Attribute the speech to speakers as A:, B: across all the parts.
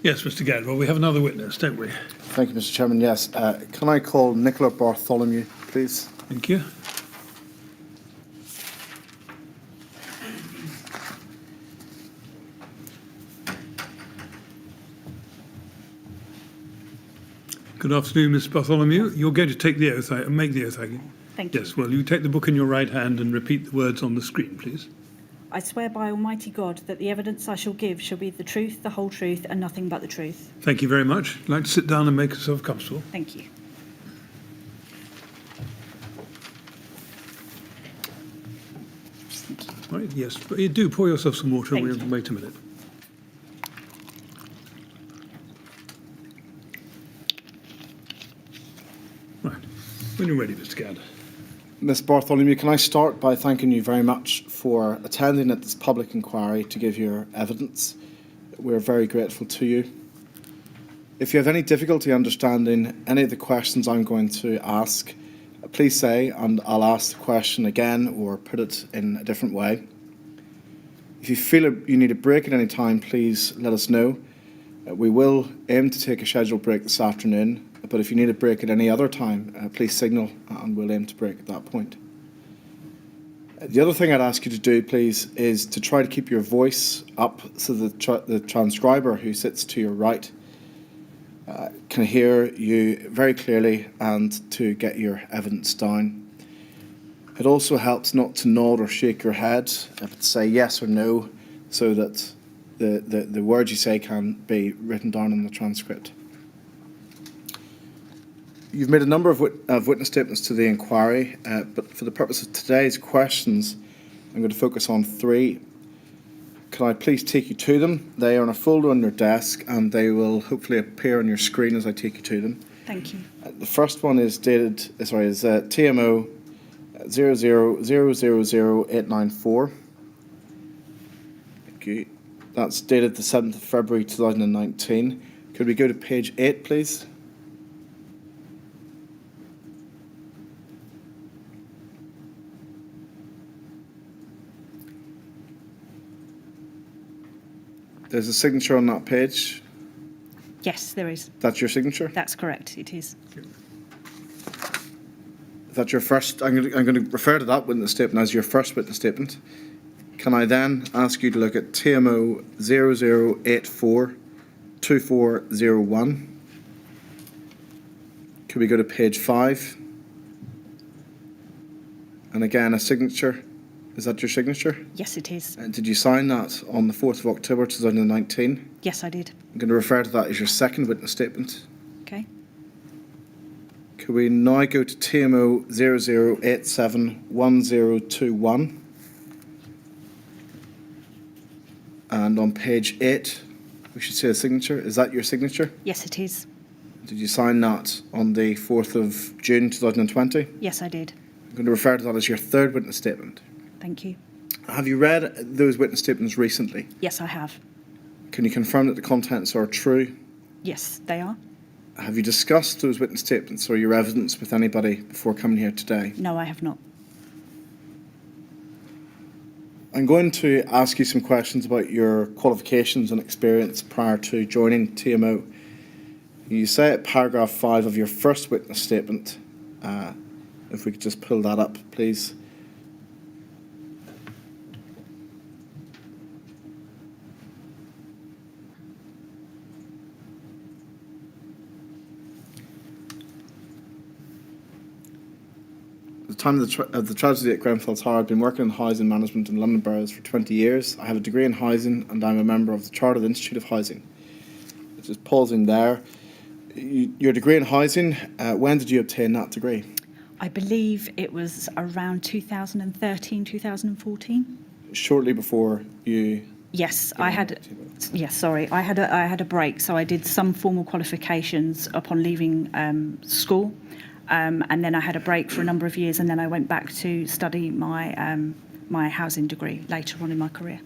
A: Yes, Mr. Gadd. Well, we have another witness, don't we?
B: Thank you, Mr. Chairman. Yes. Can I call Nicola Bartholomew, please?
A: Thank you. Good afternoon, Ms. Bartholomew. You're going to take the oath, make the oath, are you?
C: Thank you.
A: Yes, well, you take the book in your right hand and repeat the words on the screen, please.
C: I swear by Almighty God that the evidence I shall give shall be the truth, the whole truth, and nothing but the truth.
A: Thank you very much. I'd like to sit down and make yourself comfortable.
C: Thank you.
A: Right, yes, but you do pour yourself some water.
C: Thank
A: We'll
C: you.
A: wait a minute. Right, when you're ready, Mr. Gadd.
B: Ms. Bartholomew, can I start by thanking you very much for attending at this public inquiry to give your evidence. We're very grateful to you. If you have any difficulty understanding any of the questions I'm going to ask, please say, and I'll ask the question again or put it in a different way. If you feel you need a break at any time, please let us know. We will aim to take a scheduled break this afternoon, but if you need a break at any other time, please signal and we'll aim to break at that point. The other thing I'd ask you to do, please, is to try to keep your voice up so that the transcriber who sits to your right can hear you very clearly and to get your evidence down. It also helps not to nod or shake your head, but to say yes or no so that the words you say can be written down in the transcript. You've made a number of witness statements to the inquiry, but for the purpose of today's questions, I'm going to focus on three. Can I please take you to them? They are on a folder on your desk, and they will hopefully appear on your screen as I take you to them.
C: Thank you.
B: The first one is TMO 00000894. Thank you. That's dated the 7th of February 2019. Could we go to page 8, please? There's a signature on that page.
C: Yes, there is.
B: That's your signature?
C: That's correct. It is.
B: That's your first. I'm going to refer to that witness statement as your first witness statement. Can I then ask you to look at TMO 00842401? Could we go to page 5? And again, a signature. Is that your signature?
C: Yes, it is.
B: And did you sign that on the 4th of October 2019?
C: Yes, I did.
B: I'm going to refer to that as your second witness statement.
C: Okay.
B: Could we now go to TMO 00871021? And on page 8, we should see a signature. Is that your signature?
C: Yes, it is.
B: Did you sign that on the 4th of June 2020?
C: Yes, I did.
B: I'm going to refer to that as your third witness statement.
C: Thank you.
B: Have you read those witness statements recently?
C: Yes, I have.
B: Can you confirm that the contents are true?
C: Yes, they are.
B: Have you discussed those witness statements or your evidence with anybody before coming here today?
C: No, I have not.
B: I'm going to ask you some questions about your qualifications and experience prior to joining TMO. You say at paragraph 5 of your first witness statement, if we could just pull that up, please. At the time of the tragedy at Grenfell Tower, I've been working in housing management in London boroughs for 20 years. I have a degree in housing and I'm a member of the Chartered Institute of Housing. Just pausing there. Your degree in housing, when did you obtain that degree?
C: I believe it was around 2013, 2014.
B: Shortly before you...
C: Yes, I had. Yes, sorry, I had a break, so I did some formal qualifications upon leaving school, and then I had a break for a number of years, and then I went back to study my my housing degree later on in my career.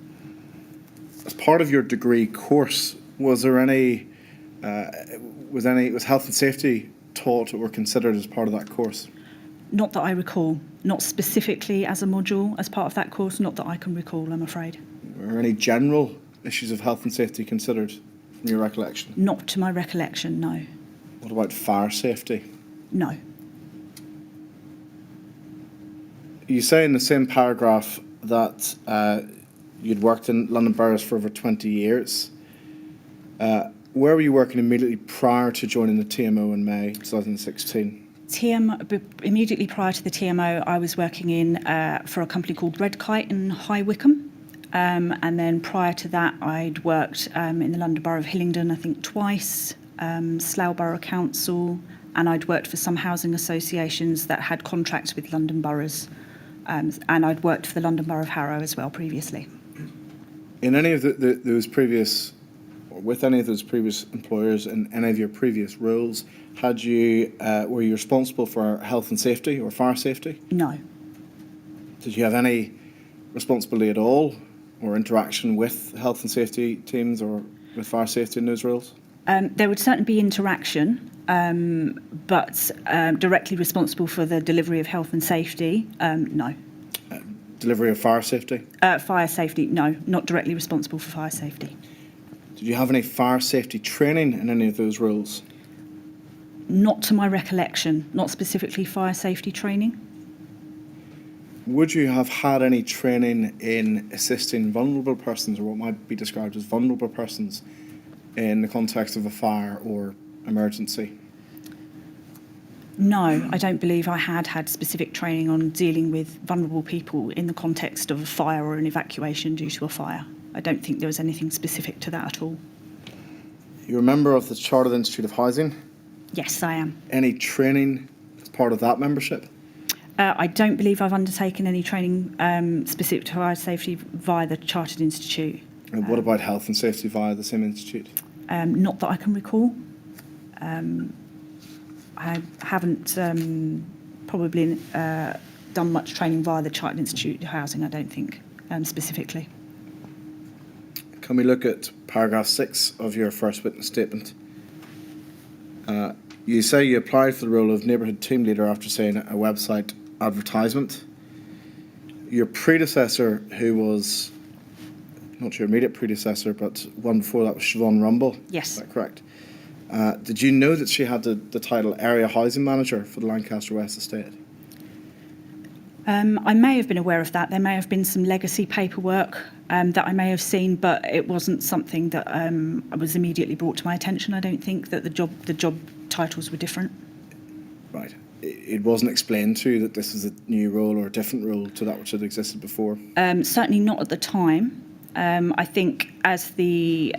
B: As part of your degree course, was there any was health and safety taught or considered as part of that course?
C: Not that I recall. Not specifically as a module as part of that course. Not that I can recall, I'm afraid.
B: Were any general issues of health and safety considered from your recollection?
C: Not to my recollection, no.
B: What about fire safety?
C: No.
B: You say in the same paragraph that you'd worked in London boroughs for over 20 years. Where were you working immediately prior to joining the TMO in May 2016?
C: Immediately prior to the TMO, I was working for a company called Red Kite in High Wycombe. And then prior to that, I'd worked in the London Borough of Hillingdon, I think twice, Slough Borough Council, and I'd worked for some housing associations that had contracts with London boroughs. And I'd worked for the London Borough of Harrow as well previously.
B: In any of those previous, or with any of those previous employers in any of your previous roles, were you responsible for health and safety or fire safety?
C: No.
B: Did you have any responsibility at all or interaction with health and safety teams or with fire safety in those roles?
C: There would certainly be interaction, but directly responsible for the delivery of health and safety, no.
B: Delivery of fire safety?
C: Fire safety, no, not directly responsible for fire safety.
B: Did you have any fire safety training in any of those roles?
C: Not to my recollection, not specifically fire safety training.
B: Would you have had any training in assisting vulnerable persons or what might be described as vulnerable persons in the context of a fire or emergency?
C: No, I don't believe I had specific training on dealing with vulnerable people in the context of a fire or an evacuation due to a fire. I don't think there was anything specific to that at all.
B: You're a member of the Chartered Institute of Housing?
C: Yes, I am.
B: Any training as part of that membership?
C: I don't believe I've undertaken any training specific to fire safety via the Chartered Institute.
B: And what about health and safety via the same institute?
C: Not that I can recall. I haven't probably done much training via the Chartered Institute of Housing, I don't think, specifically.
B: Can we look at paragraph 6 of your first witness statement? You say you applied for the role of neighbourhood team leader after seeing a website advertisement. Your predecessor, who was, not your immediate predecessor, but one before that was Siobhan Rumble.
C: Yes.
B: Is that correct? Did you know that she had the title Area Housing Manager for the Lancaster West Estate?
C: I may have been aware of that. There may have been some legacy paperwork that I may have seen, but it wasn't something that was immediately brought to my attention. I don't think that the job titles were different.
B: Right. It wasn't explained to you that this was a new role or a different role to that which had existed before?
C: Certainly not at the time. I think as the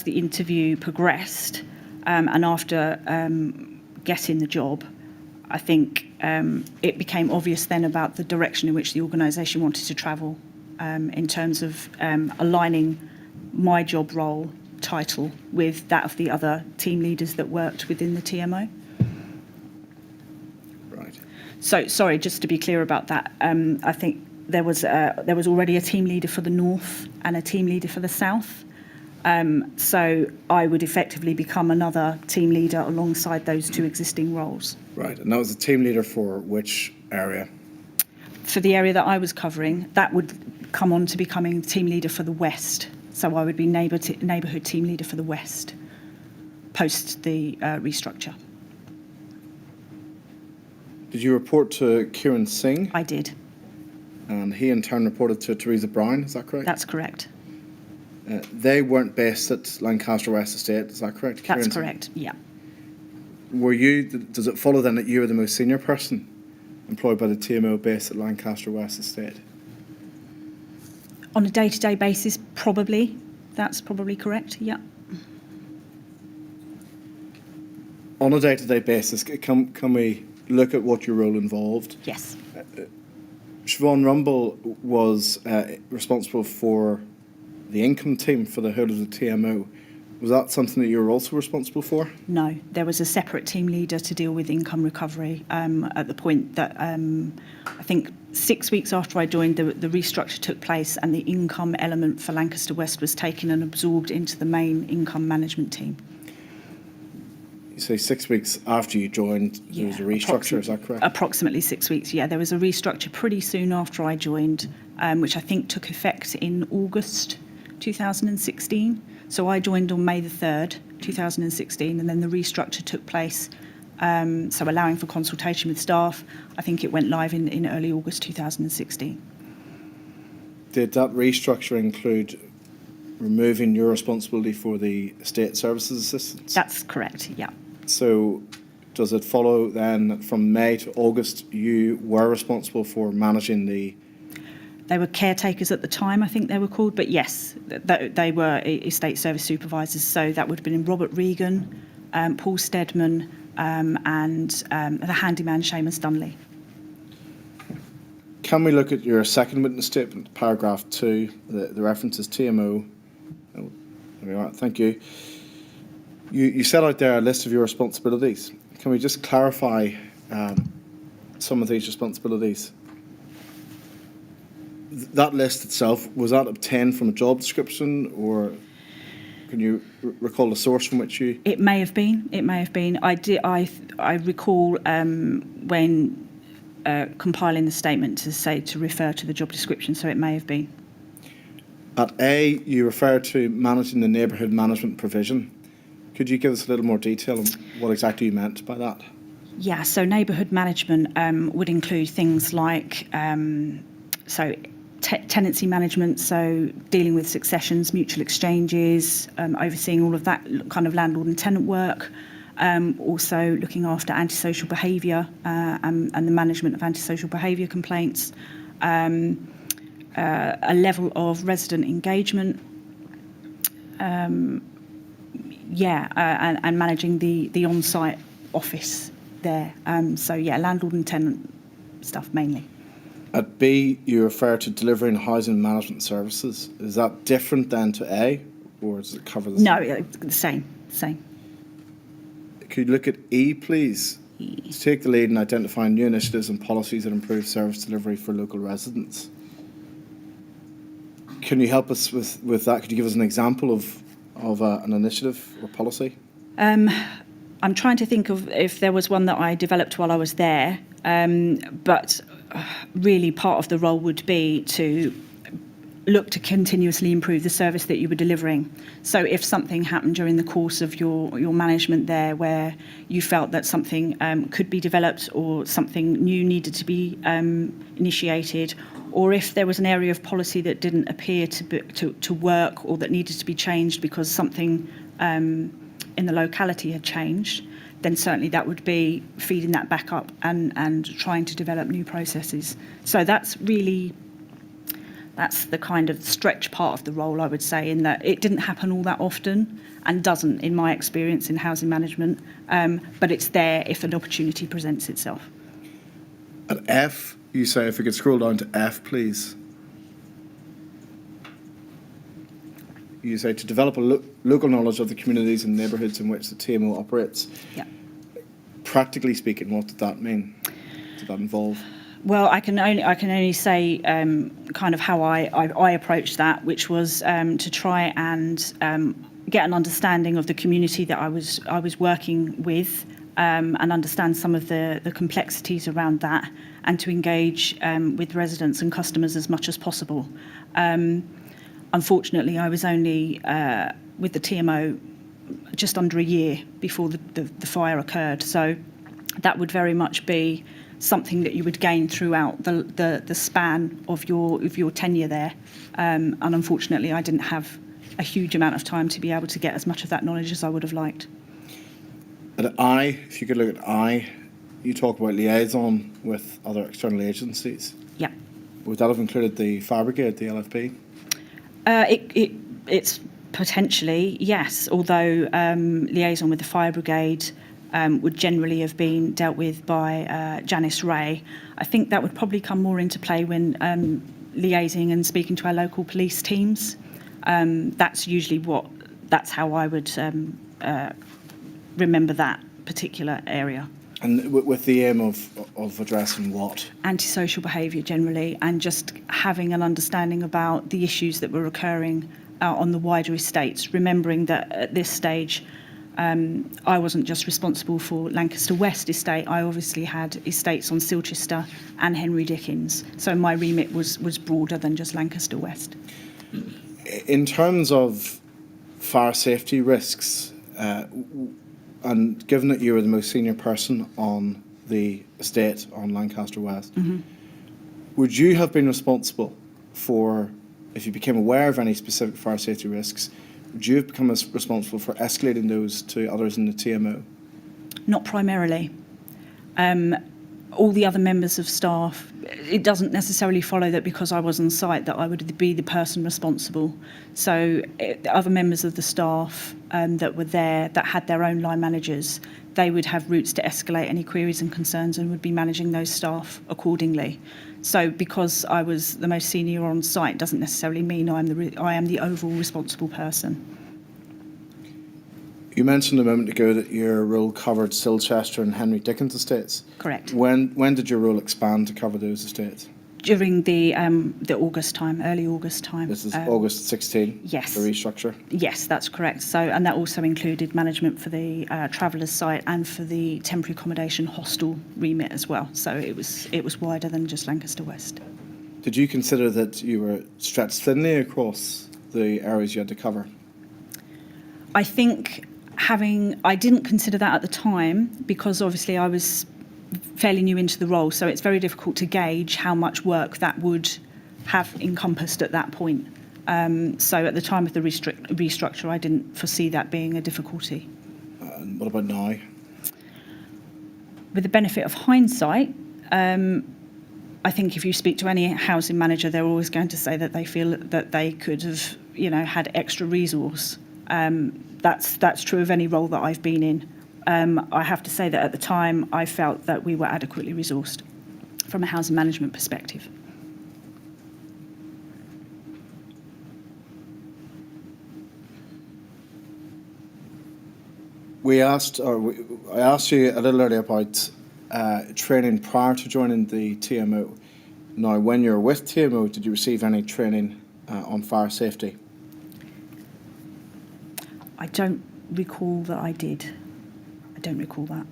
C: interview progressed and after getting the job, I think it became obvious then about the direction in which the organisation wanted to travel in terms of aligning my job role title with that of the other team leaders that worked within the TMO.
B: Right.
C: So, sorry, just to be clear about that, I think there was already a team leader for the North and a team leader for the South. So I would effectively become another team leader alongside those two existing roles.
B: Right, and that was the team leader for which area?
C: For the area that I was covering, that would come on to becoming team leader for the West. So I would be neighbourhood team leader for the West, post the restructure.
B: Did you report to Kieran Singh?
C: I did.
B: And he in turn reported to Teresa Brown, is that correct?
C: That's correct.
B: They weren't based at Lancaster West Estate, is that correct?
C: That's correct, yeah.
B: Does it follow then that you were the most senior person employed by the TMO based at Lancaster West Estate?
C: On a day-to-day basis, probably. That's probably correct, yeah.
B: On a day-to-day basis, can we look at what your role involved?
C: Yes.
B: Siobhan Rumble was responsible for the income team for the whole of the TMO. Was that something that you were also responsible for?
C: No, there was a separate team leader to deal with income recovery at the point that I think 6 weeks after I joined, the restructure took place and the income element for Lancaster West was taken and absorbed into the main income management team.
B: You say 6 weeks after you joined, there was a restructure, is that correct?
C: Approximately 6 weeks, yeah. There was a restructure pretty soon after I joined, which I think took effect in August 2016. So I joined on May the 3rd, 2016, and then the restructure took place. So allowing for consultation with staff, I think it went live in early August 2016.
B: Did that restructure include removing your responsibility for the estate services assistants?
C: That's correct, yeah.
B: So does it follow then that from May to August you were responsible for managing the...
C: They were caretakers at the time, I think they were called, but yes, they were estate service supervisors. So that would have been Robert Regan, Paul Steadman, and the handyman Seamus Dunley.
B: Can we look at your second witness statement, paragraph 2, the reference is TMO. Oh, there we are, thank you. You set out there a list of your responsibilities. Can we just clarify some of these responsibilities? That list itself, was that obtained from a job description, or can you recall the source from which you...
C: It may have been. I recall when compiling the statement to refer to the job description, so it may have been.
B: At A, you refer to managing the neighbourhood management provision. Could you give us a little more detail on what exactly you meant by that?
C: Yeah, so neighbourhood management would include things like tenancy management, so dealing with successions, mutual exchanges, overseeing all of that kind of landlord and tenant work, also looking after antisocial behaviour and the management of antisocial behaviour complaints, a level of resident engagement, and managing the on-site office there. Landlord and tenant stuff mainly.
B: At B, you refer to delivering housing management services. Is that different then to A, or does it cover the same?
C: No, the same.
B: Could you look at E, please? To take the lead in identifying new initiatives and policies that improve service delivery for local residents. Can you help us with that? Could you give us an example of an initiative or policy?
C: I'm trying to think of if there was one that I developed while I was there, but really part of the role would be to look to continuously improve the service that you were delivering. So if something happened during the course of your management there where you felt that something could be developed or something new needed to be initiated, or if there was an area of policy that didn't appear to work or that needed to be changed because something in the locality had changed, then certainly that would be feeding that back up and trying to develop new processes. So that's the kind of stretch part of the role, I would say, in that it didn't happen all that often and doesn't, in my experience in housing management, but it's there if an opportunity presents itself.
B: At F, you say, if we could scroll down to F, please. You say to develop a local knowledge of the communities and neighbourhoods in which the TMO operates.
C: Yeah.
B: Practically speaking, what did that mean? Did that involve?
C: Well, I can only say kind of how I approached that, which was to try and get an understanding of the community that I was working with and understand some of the complexities around that, and to engage with residents and customers as much as possible. Unfortunately, I was only with the TMO just under a year before the fire occurred, so that would very much be something that you would gain throughout the span of your tenure there. And unfortunately, I didn't have a huge amount of time to be able to get as much of that knowledge as I would have liked.
B: At I, if you could look at I, you talk about liaison with other external agencies.
C: Yeah.
B: Would that have included the fire brigade, the LFB?
C: It's potentially, yes, although liaison with the fire brigade would generally have been dealt with by Janice Ray. I think that would probably come more into play when liaising and speaking to our local police teams. That's how I would remember that particular area.
B: And with the aim of addressing what?
C: Antisocial behaviour generally, and just having an understanding about the issues that were occurring on the wider estates, remembering that at this stage I wasn't just responsible for Lancaster West estate, I obviously had estates on Silchester and Henry Dickens, so my remit was broader than just Lancaster West.
B: In terms of fire safety risks, and given that you were the most senior person on the estate on Lancaster West, would you have been responsible for, if you became aware of any specific fire safety risks, would you have become responsible for escalating those to others in the TMO?
C: Not primarily. All the other members of staff, it doesn't necessarily follow that because I was on site that I would be the person responsible. So other members of the staff that were there, that had their own line managers, they would have routes to escalate any queries and concerns and would be managing those staff accordingly. So because I was the most senior on site doesn't necessarily mean I am the overall responsible person.
B: You mentioned a moment ago that your role covered Silchester and Henry Dickens estates.
C: Correct.
B: When did your role expand to cover those estates?
C: During the August time, early August time.
B: This is August 16?
C: Yes.
B: The restructure?
C: Yes, that's correct. So, and that also included management for the travellers' site and for the temporary accommodation hostel remit as well. So it was wider than just Lancaster West.
B: Did you consider that you were stretched thinly across the areas you had to cover?
C: I think I didn't consider that at the time because obviously I was fairly new into the role, so it's very difficult to gauge how much work that would have encompassed at that point. So at the time of the restructure, I didn't foresee that being a difficulty.
B: And what about now?
C: With the benefit of hindsight, I think if you speak to any housing manager, they're always going to say that they feel that they could have, had extra resource. That's true of any role that I've been in. I have to say that at the time, I felt that we were adequately resourced from a housing management perspective.
B: I asked you a little earlier about training prior to joining the TMO. Now, when you were with TMO, did you receive any training on fire safety?
C: I don't recall that I did. I don't recall that.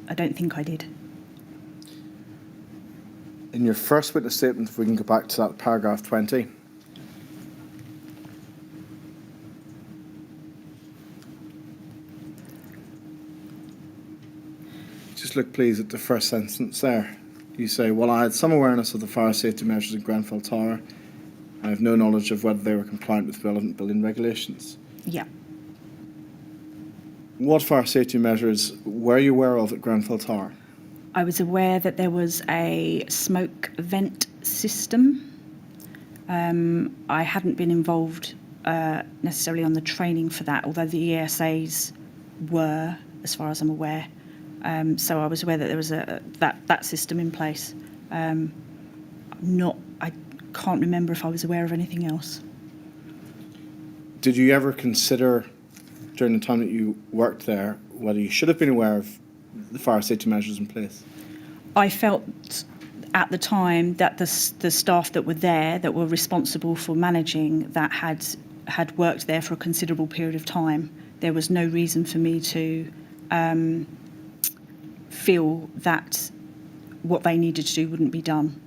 C: I don't think I did.
B: In your first witness statement, if we can go back to that paragraph 20. Just look, please, at the first sentence there. You say, "While I had some awareness of the fire safety measures in Grenfell Tower, I have no knowledge of whether they were compliant with relevant building regulations."
C: Yeah.
B: What fire safety measures were you aware of at Grenfell Tower?
C: I was aware that there was a smoke vent system. I hadn't been involved necessarily on the training for that, although the ESAs were, as far as I'm aware. So I was aware that there was that system in place. I can't remember if I was aware of anything else.
B: Did you ever consider, during the time that you worked there, whether you should have been aware of the fire safety measures in place?
C: I felt at the time that the staff that were there, that were responsible for managing that, had worked there for a considerable period of time. There was no reason for me to feel that what they needed to do wouldn't be done.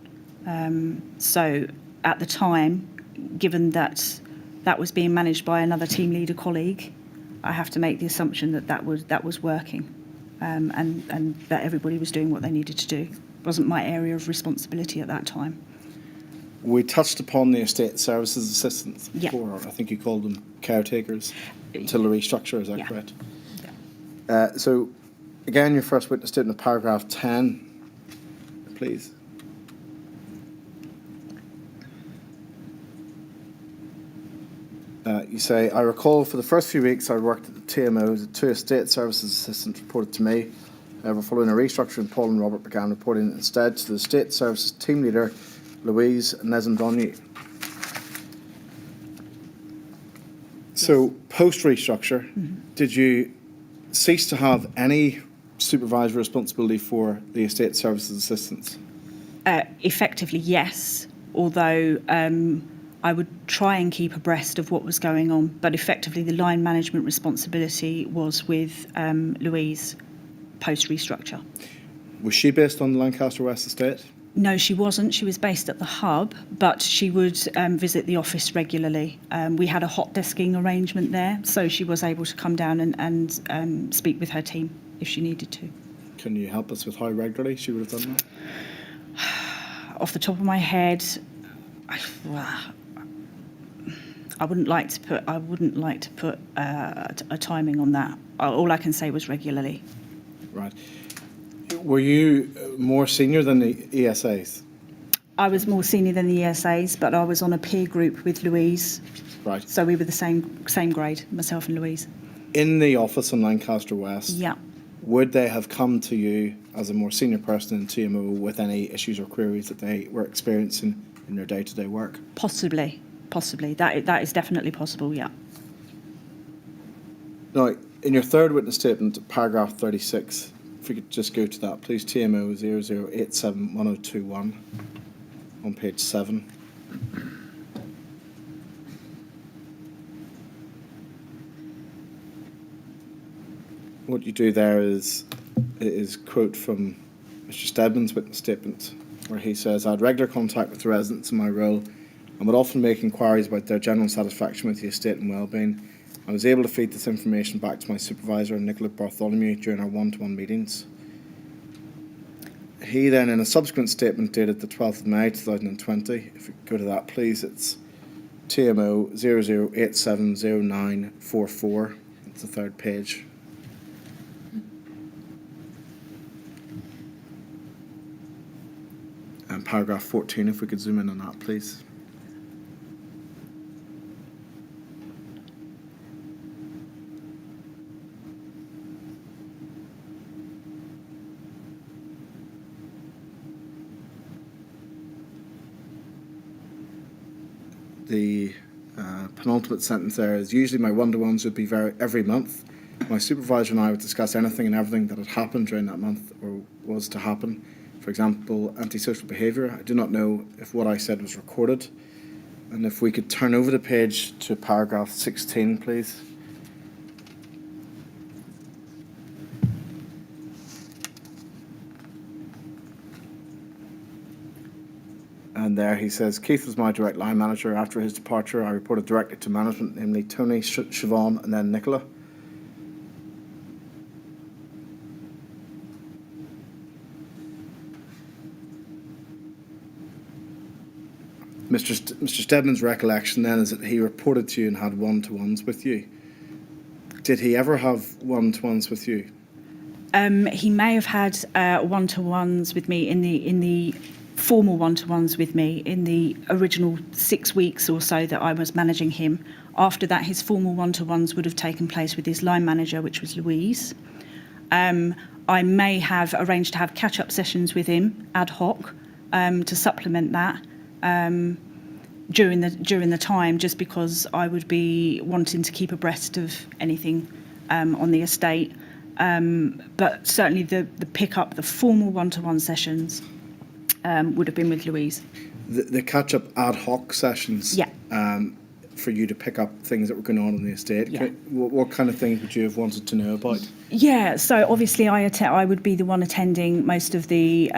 C: So at the time, given that was being managed by another team leader colleague, I have to make the assumption that was working, and that everybody was doing what they needed to do. It wasn't my area of responsibility at that time.
B: We touched upon the estate services assistants before.
C: Yeah.
B: I think you called them caretakers until the restructure, is that correct?
C: Yeah.
B: So, again, your first witness statement in paragraph 10, please. You say, "I recall for the first few weeks I worked at the TMO, the two estate services assistants reported to me. However, following a restructuring, Paul and Robert began reporting instead to the estate services team leader, Louise Nezendonye." So, post-restructure, did you cease to have any supervisory responsibility for the estate services assistants?
C: Effectively, yes, although I would try and keep abreast of what was going on, but effectively the line management responsibility was with Louise post-restructure.
B: Was she based on the Lancaster West estate?
C: No, she wasn't. She was based at the hub, but she would visit the office regularly. We had a hot desking arrangement there, so she was able to come down and speak with her team if she needed to.
B: Can you help us with how regularly she would have done that?
C: Off the top of my head, I wouldn't like to put a timing on that. All I can say was regularly.
B: Right. Were you more senior than the ESAs?
C: I was more senior than the ESAs, but I was on a peer group with Louise.
B: Right.
C: So we were the same grade, myself and Louise.
B: In the office in Lancaster West,
C: Yeah.
B: would they have come to you as a more senior person in TMO with any issues or queries that they were experiencing in their day-to-day work?
C: Possibly. That is definitely possible, yeah.
B: Now, in your third witness statement, paragraph 36, if we could just go to that, please, TMO 00871021 on page 7. What you do there is quote from Mr. Steadman's witness statement, where he says, I had regular contact with the residents in my role and would often make inquiries about their general satisfaction with the estate and wellbeing. I was able to feed this information back to my supervisor, Nicola Bartholomew, during our one-to-one meetings. He then, in a subsequent statement dated the 12th of May 2020, if we go to that please, it's TMO 00870944. It's the third page. And paragraph 14, if we could zoom in on that please. The penultimate sentence there is, usually my one-to-ones would be every month. My supervisor and I would discuss anything and everything that had happened during that month or was to happen. For example, antisocial behaviour. I do not know if what I said was recorded. And if we could turn over the page to paragraph 16, please. And there he says, Keith was my direct line manager. After his departure, I reported directly to management, namely Tony, Siobhan, and then Nicola. Mr. Steadman's recollection then is that he reported to you and had one-to-ones with you. Did he ever have one-to-ones with you?
C: He may have had one-to-ones with me in the formal one-to-ones with me in the original 6 weeks or so that I was managing him. After that, his formal one-to-ones would have taken place with his line manager, which was Louise. I may have arranged to have catch-up sessions with him ad hoc to supplement that during the time, just because I would be wanting to keep abreast of anything on the estate. But certainly the pick-up, the formal one-to-one sessions would have been with Louise.
B: The catch-up ad hoc sessions,
C: yeah.
B: For you to pick up things that were going on in the estate.
C: Yeah.
B: What kind of things would you have wanted to know about?
C: Yeah, so obviously I would be the one attending most of the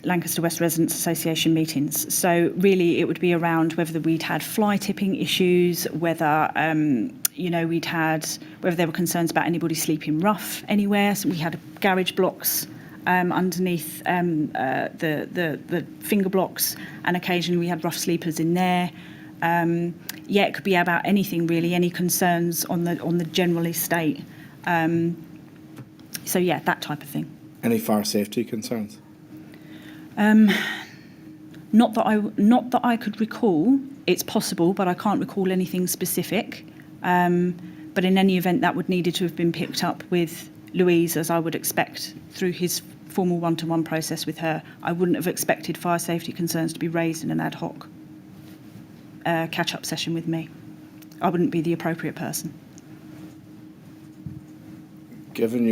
C: Lancaster West Residents Association meetings. So really it would be around whether we'd had fly tipping issues, whether whether there were concerns about anybody sleeping rough anywhere. So we had garage blocks underneath the finger blocks, and occasionally we had rough sleepers in there. It could be about anything really, any concerns on the general estate. That type of thing.
B: Any fire safety concerns?
C: Not that I could recall. It's possible, but I can't recall anything specific. But in any event, that would needed to have been picked up with Louise, as I would expect through his formal one-to-one process with her. I wouldn't have expected fire safety concerns to be raised in an ad hoc catch-up session with me. I wouldn't be the appropriate person.
B: Given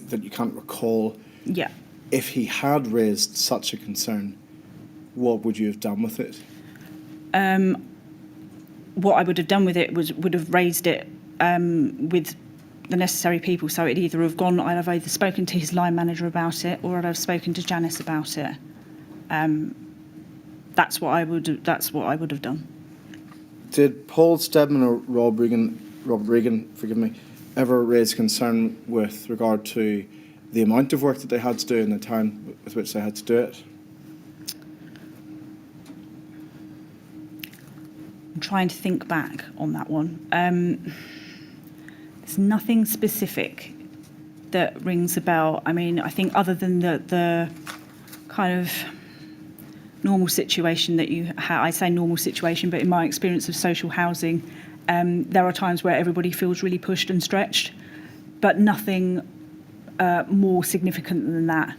B: that you can't recall,
C: yeah,
B: if he had raised such a concern, what would you have done with it?
C: What I would have done with it would have raised it with the necessary people. So I'd have either spoken to his line manager about it, or I'd have spoken to Janice about it. That's what I would. That's what I would have done.
B: Did Paul Steadman or Robert Regan, forgive me, ever raise concern with regard to the amount of work that they had to do and the time with which they had to do it?
C: I'm trying to think back on that one. There's nothing specific that rings a bell. I mean, I think other than the kind of normal situation that you have, I say normal situation, but in my experience of social housing, there are times where everybody feels really pushed and stretched, but nothing more significant than that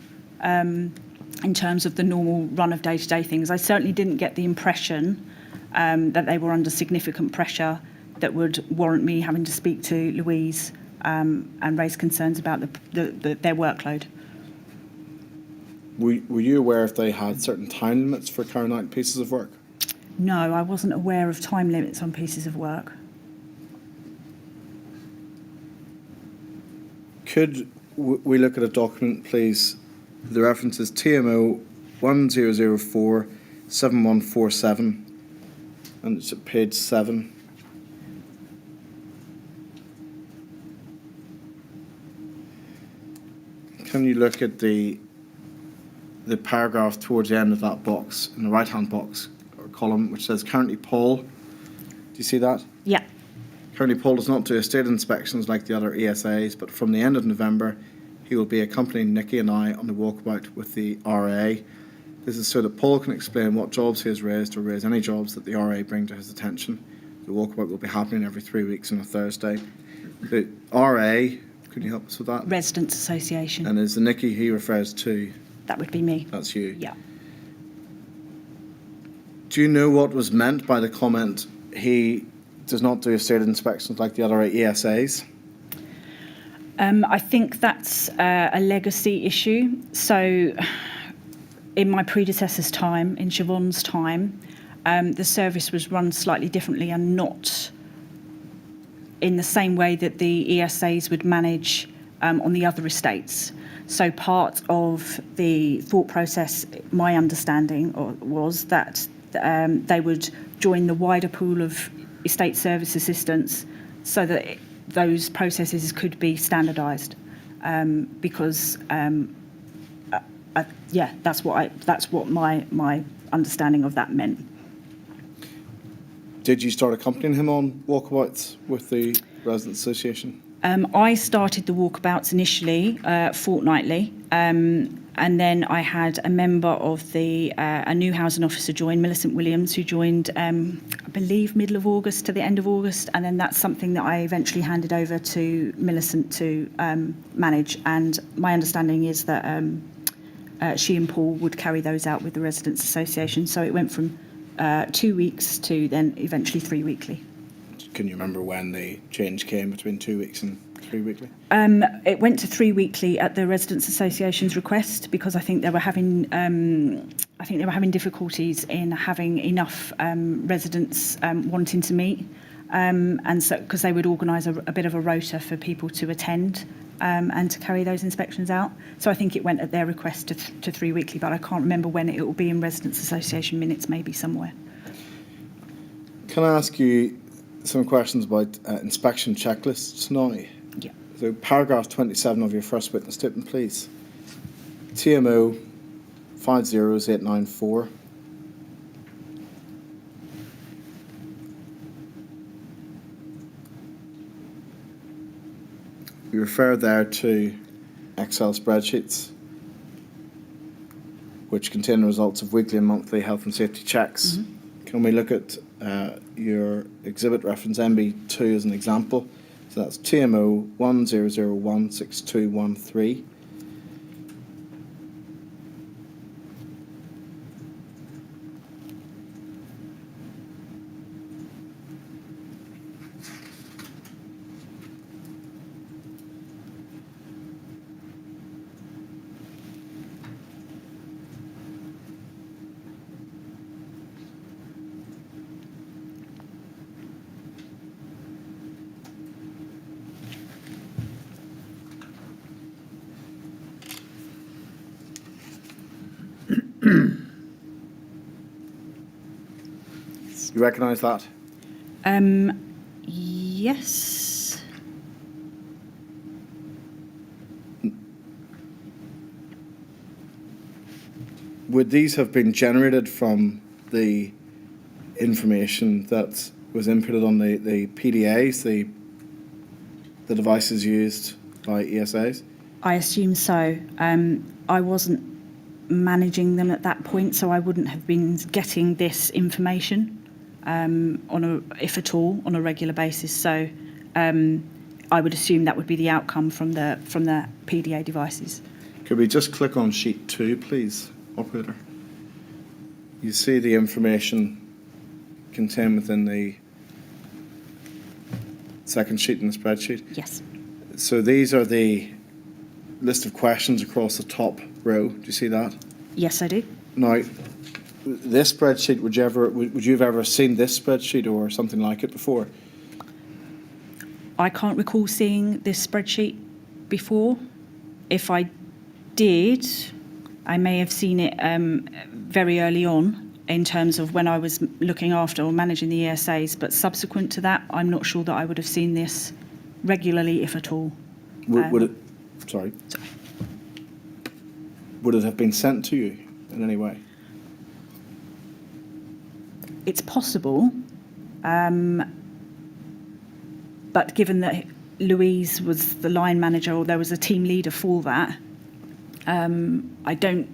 C: in terms of the normal run of day-to-day things. I certainly didn't get the impression that they were under significant pressure that would warrant me having to speak to Louise and raise concerns about their workload.
B: Were you aware if they had certain time limits for carrying out pieces of work?
C: No, I wasn't aware of time limits on pieces of work.
B: Could we look at a document, please? The reference is TMO 1004 7147, and it's at page 7. Can you look at the paragraph towards the end of that box, in the right-hand box or column, which says currently Paul? Do you see that?
C: Yeah.
B: Currently Paul does not do estate inspections like the other ESAs, but from the end of November he will be accompanying Nikki and I on the walkabout with the RA. This is so that Paul can explain what jobs he has raised or raise any jobs that the RA bring to his attention. The walkabout will be happening every 3 weeks on a Thursday. The RA, could you help us with that?
C: Residents Association.
B: And is the Nikki he refers to?
C: That would be me.
B: That's you.
C: Yeah.
B: Do you know what was meant by the comment, he does not do estate inspections like the other ESAs?
C: I think that's a legacy issue. So in my predecessor's time, in Siobhan's time, the service was run slightly differently and not in the same way that the ESAs would manage on the other estates. So part of the thought process, my understanding was that they would join the wider pool of estate service assistants so that those processes could be standardised. Because that's what my understanding of that meant.
B: Did you start accompanying him on walkabouts with the Residents Association?
C: I started the walkabouts initially fortnightly, and then I had a member of a new housing officer join, Millicent Williams, who joined, I believe, middle of August to the end of August, and then that's something that I eventually handed over to Millicent to manage. And my understanding is that she and Paul would carry those out with the Residents Association. So it went from 2 weeks to then eventually 3 weekly.
B: Can you remember when the change came between 2 weeks and 3 weekly?
C: It went to 3 weekly at the Residents Association's request because I think they were having difficulties in having enough residents wanting to meet, and so because they would organise a bit of a rota for people to attend and to carry those inspections out. So I think it went at their request to 3 weekly, but I can't remember when it will be in Residents Association minutes, maybe somewhere.
B: Can I ask you some questions about inspection checklists now?
C: Yeah.
B: So paragraph 27 of your first witness statement, please. TMO 50894. We refer there to Excel spreadsheets which contain the results of weekly and monthly health and safety checks. Mm-hmm. Can we look at your exhibit reference MB2 as an example? So that's TMO 10016213. You recognise that?
C: Yes.
B: Would these have been generated from the information that was inputted on the PDAs, the devices used by ESAs?
C: I assume so. I wasn't managing them at that point, so I wouldn't have been getting this information if at all, on a regular basis. So I would assume that would be the outcome from the PDA devices.
B: Could we just click on sheet 2, please, operator? You see the information contained within the second sheet in the spreadsheet?
C: Yes.
B: So these are the list of questions across the top row. Do you see that?
C: Yes, I do.
B: Now, this spreadsheet, would you have ever seen this spreadsheet or something like it before?
C: I can't recall seeing this spreadsheet before. If I did, I may have seen it very early on in terms of when I was looking after or managing the ESAs, but subsequent to that, I'm not sure that I would have seen this regularly, if at all.
B: Would it? Sorry. Would it have been sent to you in any way?
C: It's possible, but given that Louise was the line manager, or there was a team leader for that, that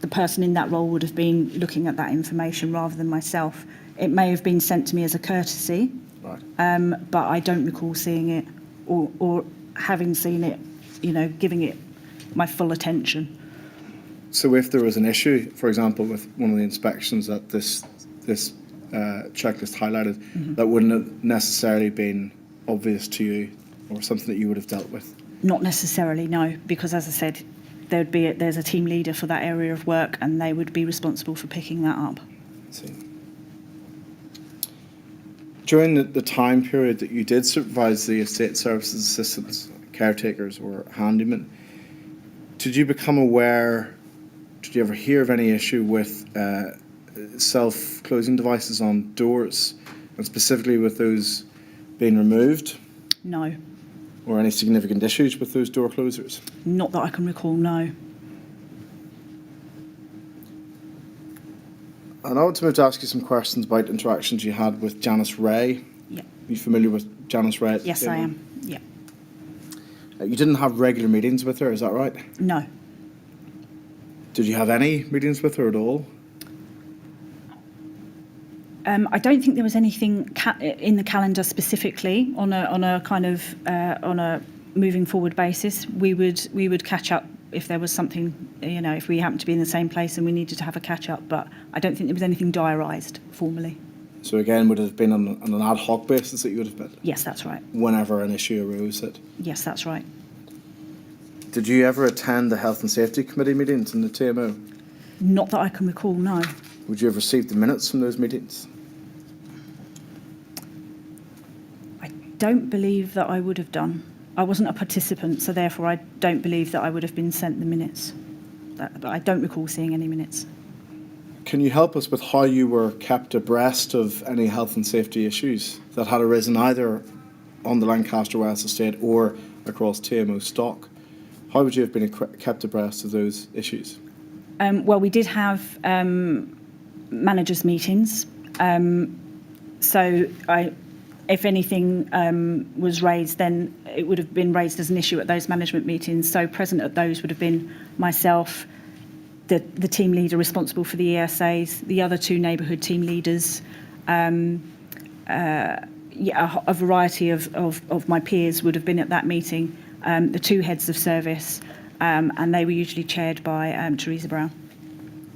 C: the person in that role would have been looking at that information rather than myself. It may have been sent to me as a courtesy,
B: right.
C: But I don't recall seeing it or having seen it, giving it my full attention.
B: So if there was an issue, for example, with one of the inspections that this checklist highlighted, that wouldn't have necessarily been obvious to you or something that you would have dealt with?
C: Not necessarily, no, because as I said, there's a team leader for that area of work and they would be responsible for picking that up.
B: I see. During the time period that you did supervise the estate services assistants, caretakers or handymen, did you ever hear of any issue with self-closing devices on doors, and specifically with those being removed?
C: No.
B: Or any significant issues with those door closers?
C: Not that I can recall, no.
B: And I want to ask you some questions about interactions you had with Janice Ray.
C: Yeah.
B: Are you familiar with Janice Ray?
C: Yes, I am. Yeah.
B: You didn't have regular meetings with her, is that right?
C: No.
B: Did you have any meetings with her at all?
C: I don't think there was anything in the calendar specifically on a kind of on a moving forward basis. We would catch up if there was something, if we happened to be in the same place and we needed to have a catch up. But I don't think there was anything diarised formally.
B: So again, would it have been on an ad hoc basis that you would have met?
C: Yes, that's right.
B: Whenever an issue arose?
C: Yes, that's right.
B: Did you ever attend the Health and Safety Committee meetings in the TMO?
C: Not that I can recall, no.
B: Would you have received the minutes from those meetings?
C: I don't believe that I would have done. I wasn't a participant, so therefore I don't believe that I would have been sent the minutes. But I don't recall seeing any minutes.
B: Can you help us with how you were kept abreast of any health and safety issues that had arisen either on the Lancaster West estate or across TMO stock? How would you have been kept abreast of those issues?
C: Well, we did have managers' meetings. If anything was raised, then it would have been raised as an issue at those management meetings. So present at those would have been myself, the team leader responsible for the ESAs, the other two neighbourhood team leaders, a variety of my peers would have been at that meeting, the two heads of service, and they were usually chaired by Teresa Brown.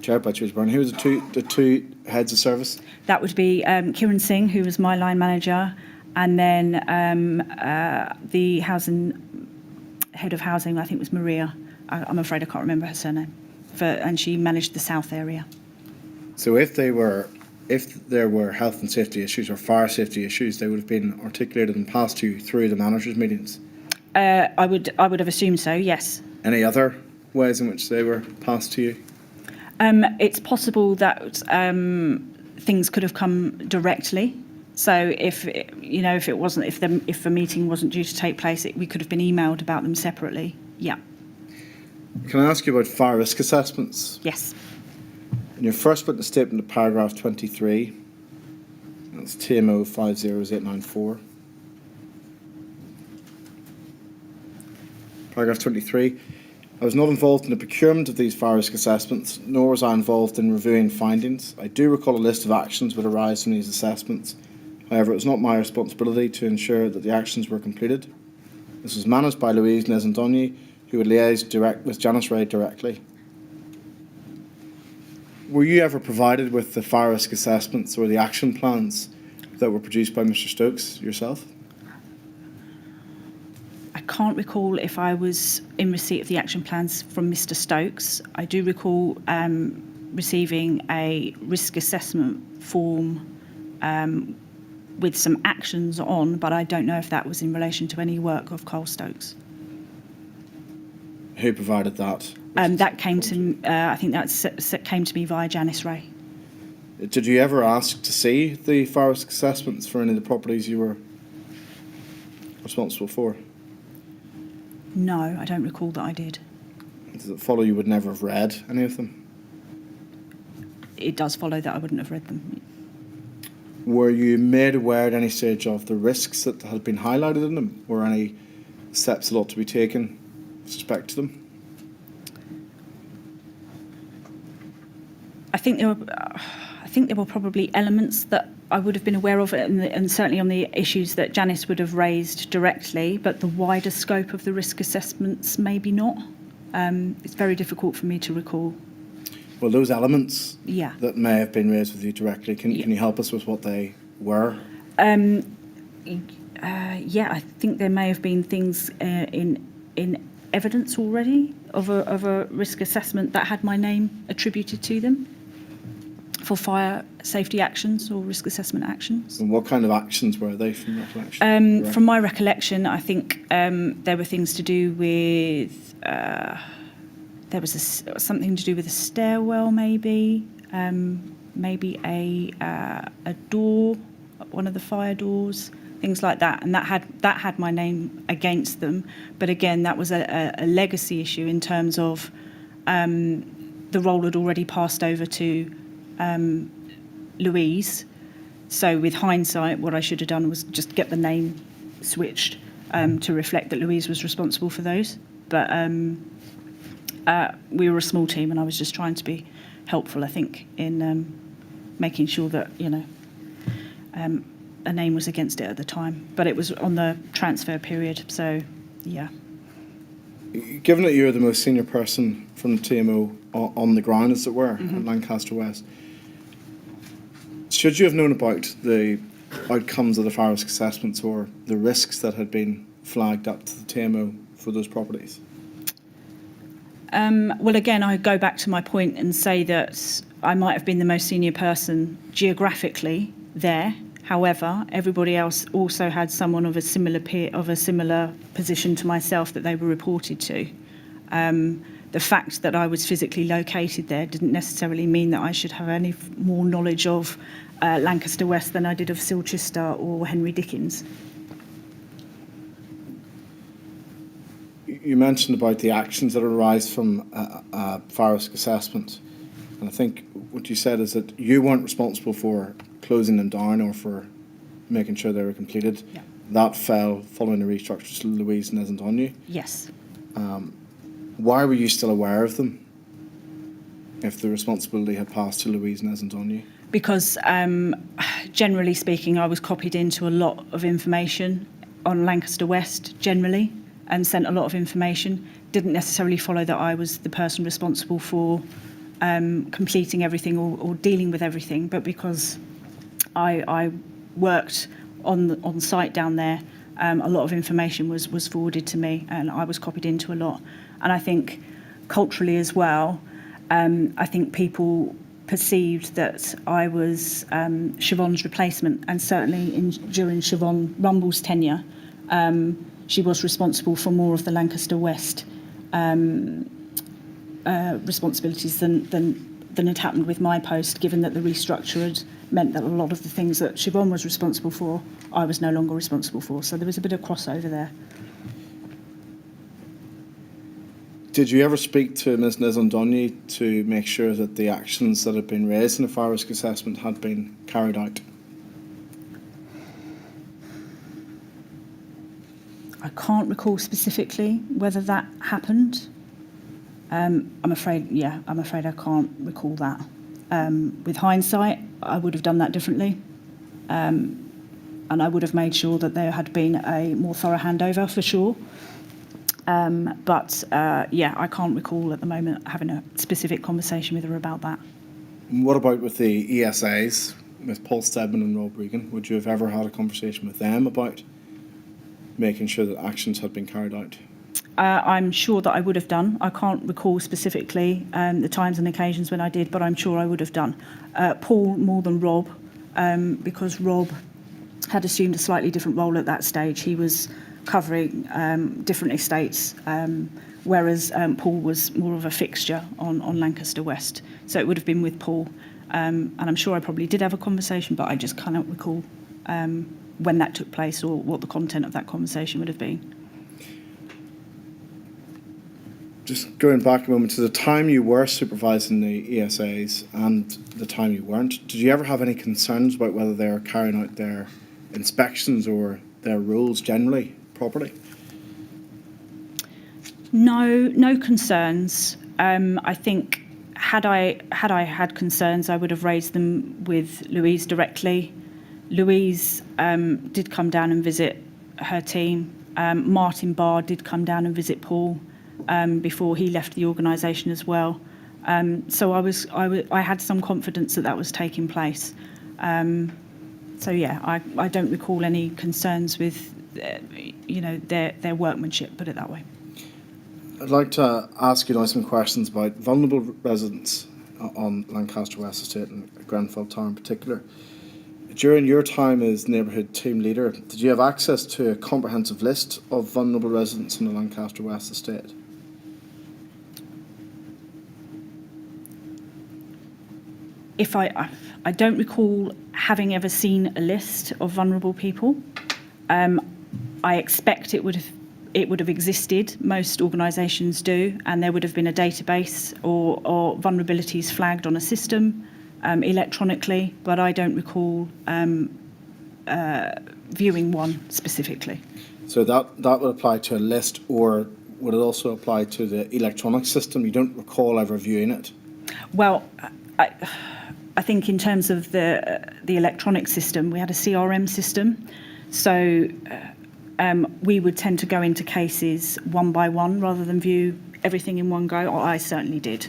B: Chaired by Teresa Brown. Who was the two heads of service?
C: That would be Kiran Singh, who was my line manager, and then the head of housing, I think was Maria. I'm afraid I can't remember her surname. And she managed the south area. So
B: if there were health and safety issues or fire safety issues, they would have been articulated and passed to you through the managers' meetings?
C: I would have assumed so, yes.
B: Any other ways in which they were passed to you?
C: It's possible that things could have come directly. So if the meeting wasn't due to take place, we could have been emailed about them separately. Yeah.
B: Can I ask you about fire risk assessments?
C: Yes.
B: In your first witness statement of paragraph 23, that's TMO 50894. Paragraph 23. I was not involved in the procurement of these fire risk assessments, nor was I involved in reviewing findings. I do recall a list of actions would arise from these assessments. However, it was not my responsibility to ensure that the actions were completed. This was managed by Louise Nezandonyi, who would liaise with Janice Ray directly. Were you ever provided with the fire risk assessments or the action plans that were produced by Mr. Stokes yourself?
C: I can't recall if I was in receipt of the action plans from Mr. Stokes. I do recall receiving a risk assessment form with some actions on, but I don't know if that was in relation to any work of Carl Stokes.
B: Who provided that?
C: That came to, I think that came to me via Janice Ray.
B: Did you ever ask to see the fire risk assessments for any of the properties you were responsible for?
C: No, I don't recall that I did.
B: Does it follow you would never have read any of them?
C: It does follow that I wouldn't have read them.
B: Were you made aware at any stage of the risks that had been highlighted in them, or any steps that ought to be taken with respect to them?
C: I think there were probably elements that I would have been aware of, and certainly on the issues that Janice would have raised directly, but the wider scope of the risk assessments, maybe not. It's very difficult for me to recall.
B: Well, those elements
C: Yeah.
B: that may have been raised with you directly, can you help us with what they were?
C: Yeah, I think there may have been things in evidence already of a risk assessment that had my name attributed to them for fire safety actions or risk assessment actions.
B: And what kind of actions were they from recollection?
C: From my recollection, I think there were things to do with there was something to do with a stairwell, maybe a door, one of the fire doors, things like that, and that had my name against them. But again, that was a legacy issue in terms of the role had already passed over to Louise. So with hindsight, what I should have done was just get the name switched to reflect that Louise was responsible for those. But we were a small team, and I was just trying to be helpful, I think, in making sure that a name was against it at the time. But it was on the transfer period, so yeah.
B: Given that you're the most senior person from the TMO on the ground, as it were, in Lancaster West, should you have known about the outcomes of the fire risk assessments or the risks that had been flagged up to the TMO for those properties?
C: Well, again, I go back to my point and say that I might have been the most senior person geographically there. However, everybody else also had someone of a similar position to myself that they were reported to. The fact that I was physically located there didn't necessarily mean that I should have any more knowledge of Lancaster West than I did of Silchester or Henry Dickens.
B: You mentioned about the actions that arise from a fire risk assessment, and I think what you said is that you weren't responsible for closing them down or for making sure they were completed.
C: Yeah.
B: That fell following the restructure to Louise Nezandonyi.
C: Yes.
B: Why were you still aware of them if the responsibility had passed to Louise Nezandonyi?
C: Because generally speaking, I was copied into a lot of information on Lancaster West generally and sent a lot of information. Didn't necessarily follow that I was the person responsible for completing everything or dealing with everything, but because I worked on site down there, a lot of information was forwarded to me and I was copied into a lot. And I think culturally as well, I think people perceived that I was Siobhan's replacement, and certainly during Siobhan Rumble's tenure, she was responsible for more of the Lancaster West responsibilities than than had happened with my post, given that the restructure had meant that a lot of the things that Siobhan was responsible for, I was no longer responsible for. So there was a bit of crossover there.
B: Did you ever speak to Ms Nizondonyi to make sure that the actions that had been raised in the fire risk assessment had been carried out?
C: I can't recall specifically whether that happened. I'm afraid I can't recall that. With hindsight, I would have done that differently. And I would have made sure that there had been a more thorough handover for sure. I can't recall at the moment having a specific conversation with her about that.
B: What about with the ESAs, with Paul Steadman and Rob Regan? Would you have ever had a conversation with them about making sure that actions had been carried out?
C: I'm sure that I would have done. I can't recall specifically the times and occasions when I did, but I'm sure I would have done. Paul more than Rob, because Rob had assumed a slightly different role at that stage. He was covering different estates, whereas Paul was more of a fixture on Lancaster West. So it would have been with Paul. And I'm sure I probably did have a conversation, but I just cannot recall when that took place or what the content of that conversation would have been.
B: Just going back a moment to the time you were supervising the ESAs and the time you weren't, did you ever have any concerns about whether they were carrying out their inspections or their rules generally properly?
C: No concerns. I think had I had concerns, I would have raised them with Louise directly. Louise did come down and visit her team. Martin Barr did come down and visit Paul before he left the organisation as well. So I had some confidence that was taking place. I don't recall any concerns with their workmanship, put it that way.
B: I'd like to ask you now some questions about vulnerable residents on Lancaster West Estate and Grenfell Tower in particular. During your time as neighbourhood team leader, did you have access to a comprehensive list of vulnerable residents in the Lancaster West Estate?
C: I don't recall having ever seen a list of vulnerable people. I expect it would have existed. Most organisations do, and there would have been a database or vulnerabilities flagged on a system electronically, but I don't recall viewing one specifically. So
B: that would apply to a list, or would it also apply to the electronic system? You don't recall ever viewing it?
C: Well, I think in terms of the electronic system, we had a CRM system, so we would tend to go into cases one by one rather than view everything in one go. I certainly did.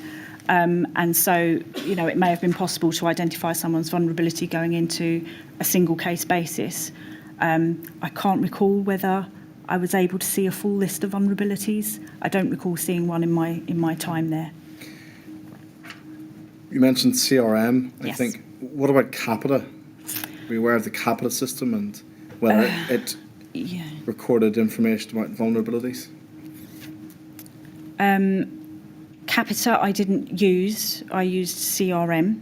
C: And so, it may have been possible to identify someone's vulnerability going into a single case basis. I can't recall whether I was able to see a full list of vulnerabilities. I don't recall seeing one in my time there.
B: You mentioned CRM, I
C: Yes.
B: think. What about Capita? Were you aware of the Capita system and whether it recorded information about vulnerabilities?
C: Capita I didn't use. I used CRM.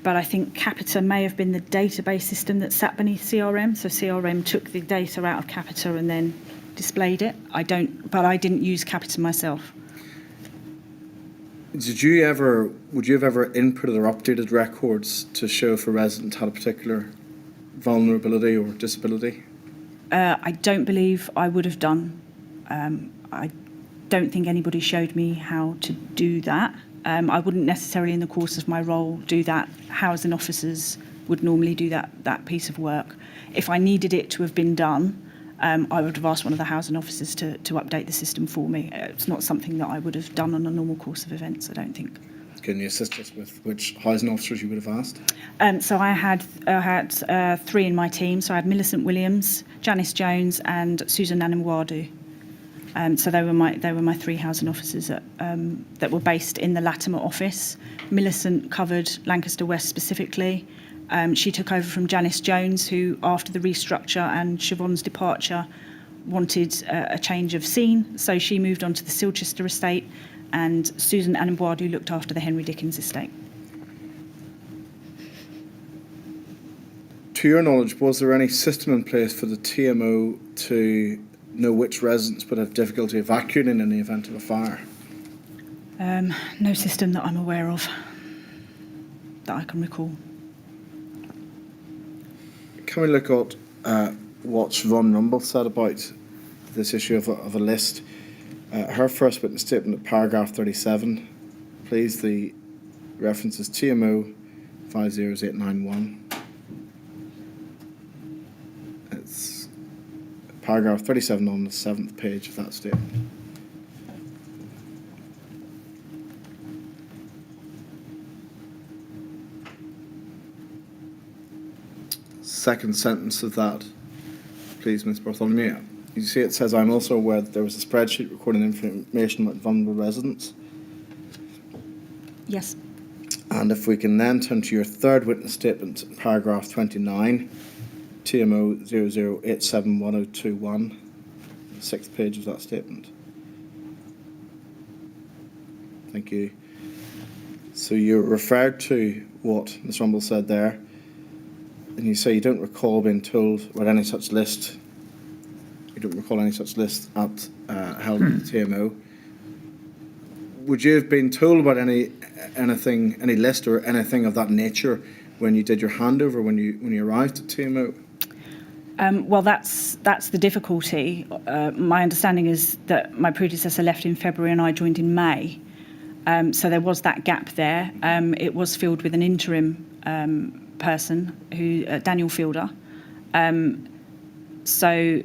C: But I think Capita may have been the database system that sat beneath CRM. So CRM took the data out of Capita and then displayed it. But I didn't use Capita myself.
B: Would you have ever inputted or updated records to show if a resident had a particular vulnerability or disability?
C: I don't believe I would have done. I don't think anybody showed me how to do that. I wouldn't necessarily in the course of my role do that. Housing officers would normally do that piece of work. If I needed it to have been done, I would have asked one of the housing officers to update the system for me. It's not something that I would have done on a normal course of events, I don't think.
B: Can you assist us with which housing officers you would have asked?
C: So I had three in my team. So I had Millicent Williams, Janice Jones and Susan Nanimwadu. So they were my three housing officers that were based in the Latimer office. Millicent covered Lancaster West specifically. She took over from Janice Jones, who, after the restructure and Siobhan's departure, wanted a change of scene. So she moved on to the Silchester estate and Susan Annenbois, who looked after the Henry Dickens estate.
B: To your knowledge, was there any system in place for the TMO to know which residents would have difficulty evacuating in the event of a fire?
C: No system that I'm aware of that I can recall.
B: Can we look at what Siobhan Rumble said about this issue of a list? Her first witness statement at paragraph 37, please. The reference is TMO 50891. It's paragraph 37 on the 7th page of that statement. Second sentence of that, please, Ms. Bartholomew. You see it says, I'm also aware that there was a spreadsheet recording information about vulnerable residents.
C: Yes.
B: And if we can then turn to your third witness statement, paragraph 29, TMO 00871021, the 6th page of that statement. Thank you. So you referred to what Ms. Rumble said there, and you say you don't recall being told about any such list. You don't recall any such list at held at the TMO. Would you have been told about any list or anything of that nature when you did your handover, when you arrived at TMO?
C: Well, that's the difficulty. My understanding is that my predecessor left in February and I joined in May. So there was that gap there. It was filled with an interim person, who Daniel Fielder. So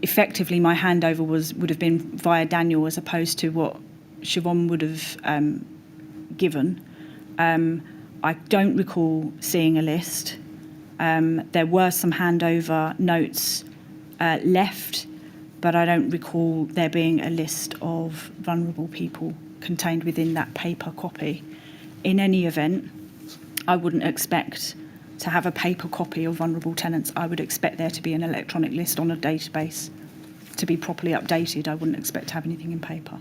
C: effectively, my handover would have been via Daniel as opposed to what Siobhan would have given. I don't recall seeing a list. There were some handover notes left, but I don't recall there being a list of vulnerable people contained within that paper copy. In any event, I wouldn't expect to have a paper copy of vulnerable tenants. I would expect there to be an electronic list on a database to be properly updated. I wouldn't expect to have anything in paper.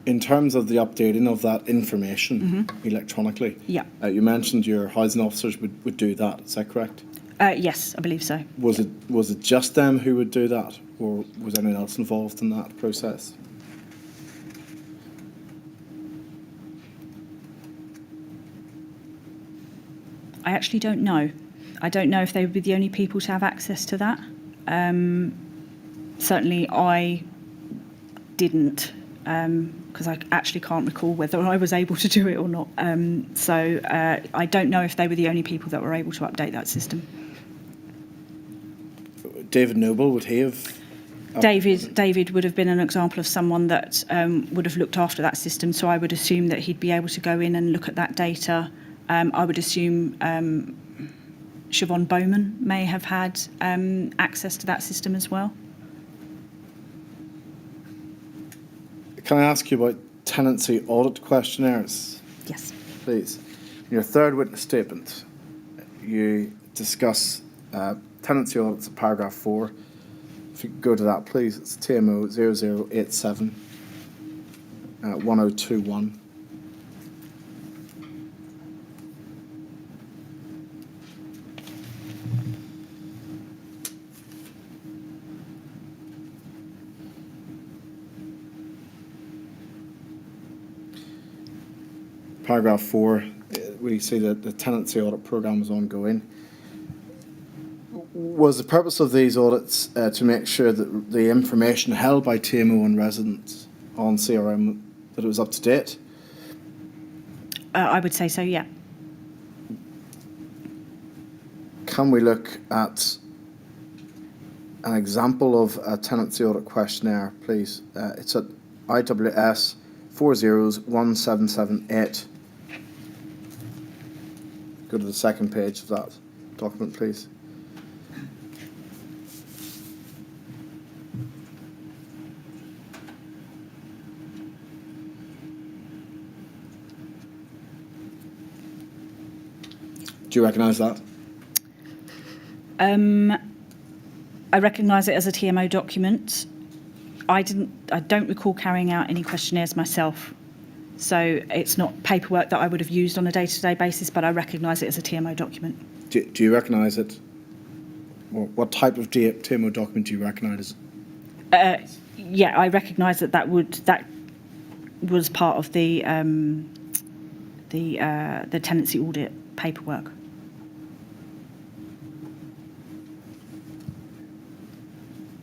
B: In terms of the updating of that information electronically,
C: Yeah.
B: You mentioned your housing officers would do that. Is that correct?
C: Yes, I believe so.
B: Was it just them who would do that, or was anyone else involved in that process?
C: I actually don't know. I don't know if they would be the only people to have access to that. Certainly I didn't, because I actually can't recall whether I was able to do it or not. So I don't know if they were the only people that were able to update that system.
B: David Noble, would he have?
C: David would have been an example of someone that would have looked after that system, so I would assume that he'd be able to go in and look at that data. I would assume Siobhan Bowman may have had access to that system as well.
B: Can I ask you about tenancy audit questionnaires?
C: Yes.
B: Please. In your third witness statement, you discuss tenancy audits at paragraph 4. If you could go to that, please. It's TMO 0087 1021. Paragraph 4, we see that the tenancy audit programme is ongoing. Was the purpose of these audits to make sure that the information held by TMO and residents on CRM, that it was up to date?
C: I would say so, yeah.
B: Can we look at an example of a tenancy audit questionnaire, please? It's at IWS 401778. Go to the second page of that document, please. Do you recognise that?
C: I recognise it as a TMO document. I don't recall carrying out any questionnaires myself. So it's not paperwork that I would have used on a day-to-day basis, but I recognise it as a TMO document.
B: Do you recognise it? What type of TMO document do you recognise?
C: Yeah, I recognise that was part of the tenancy audit paperwork.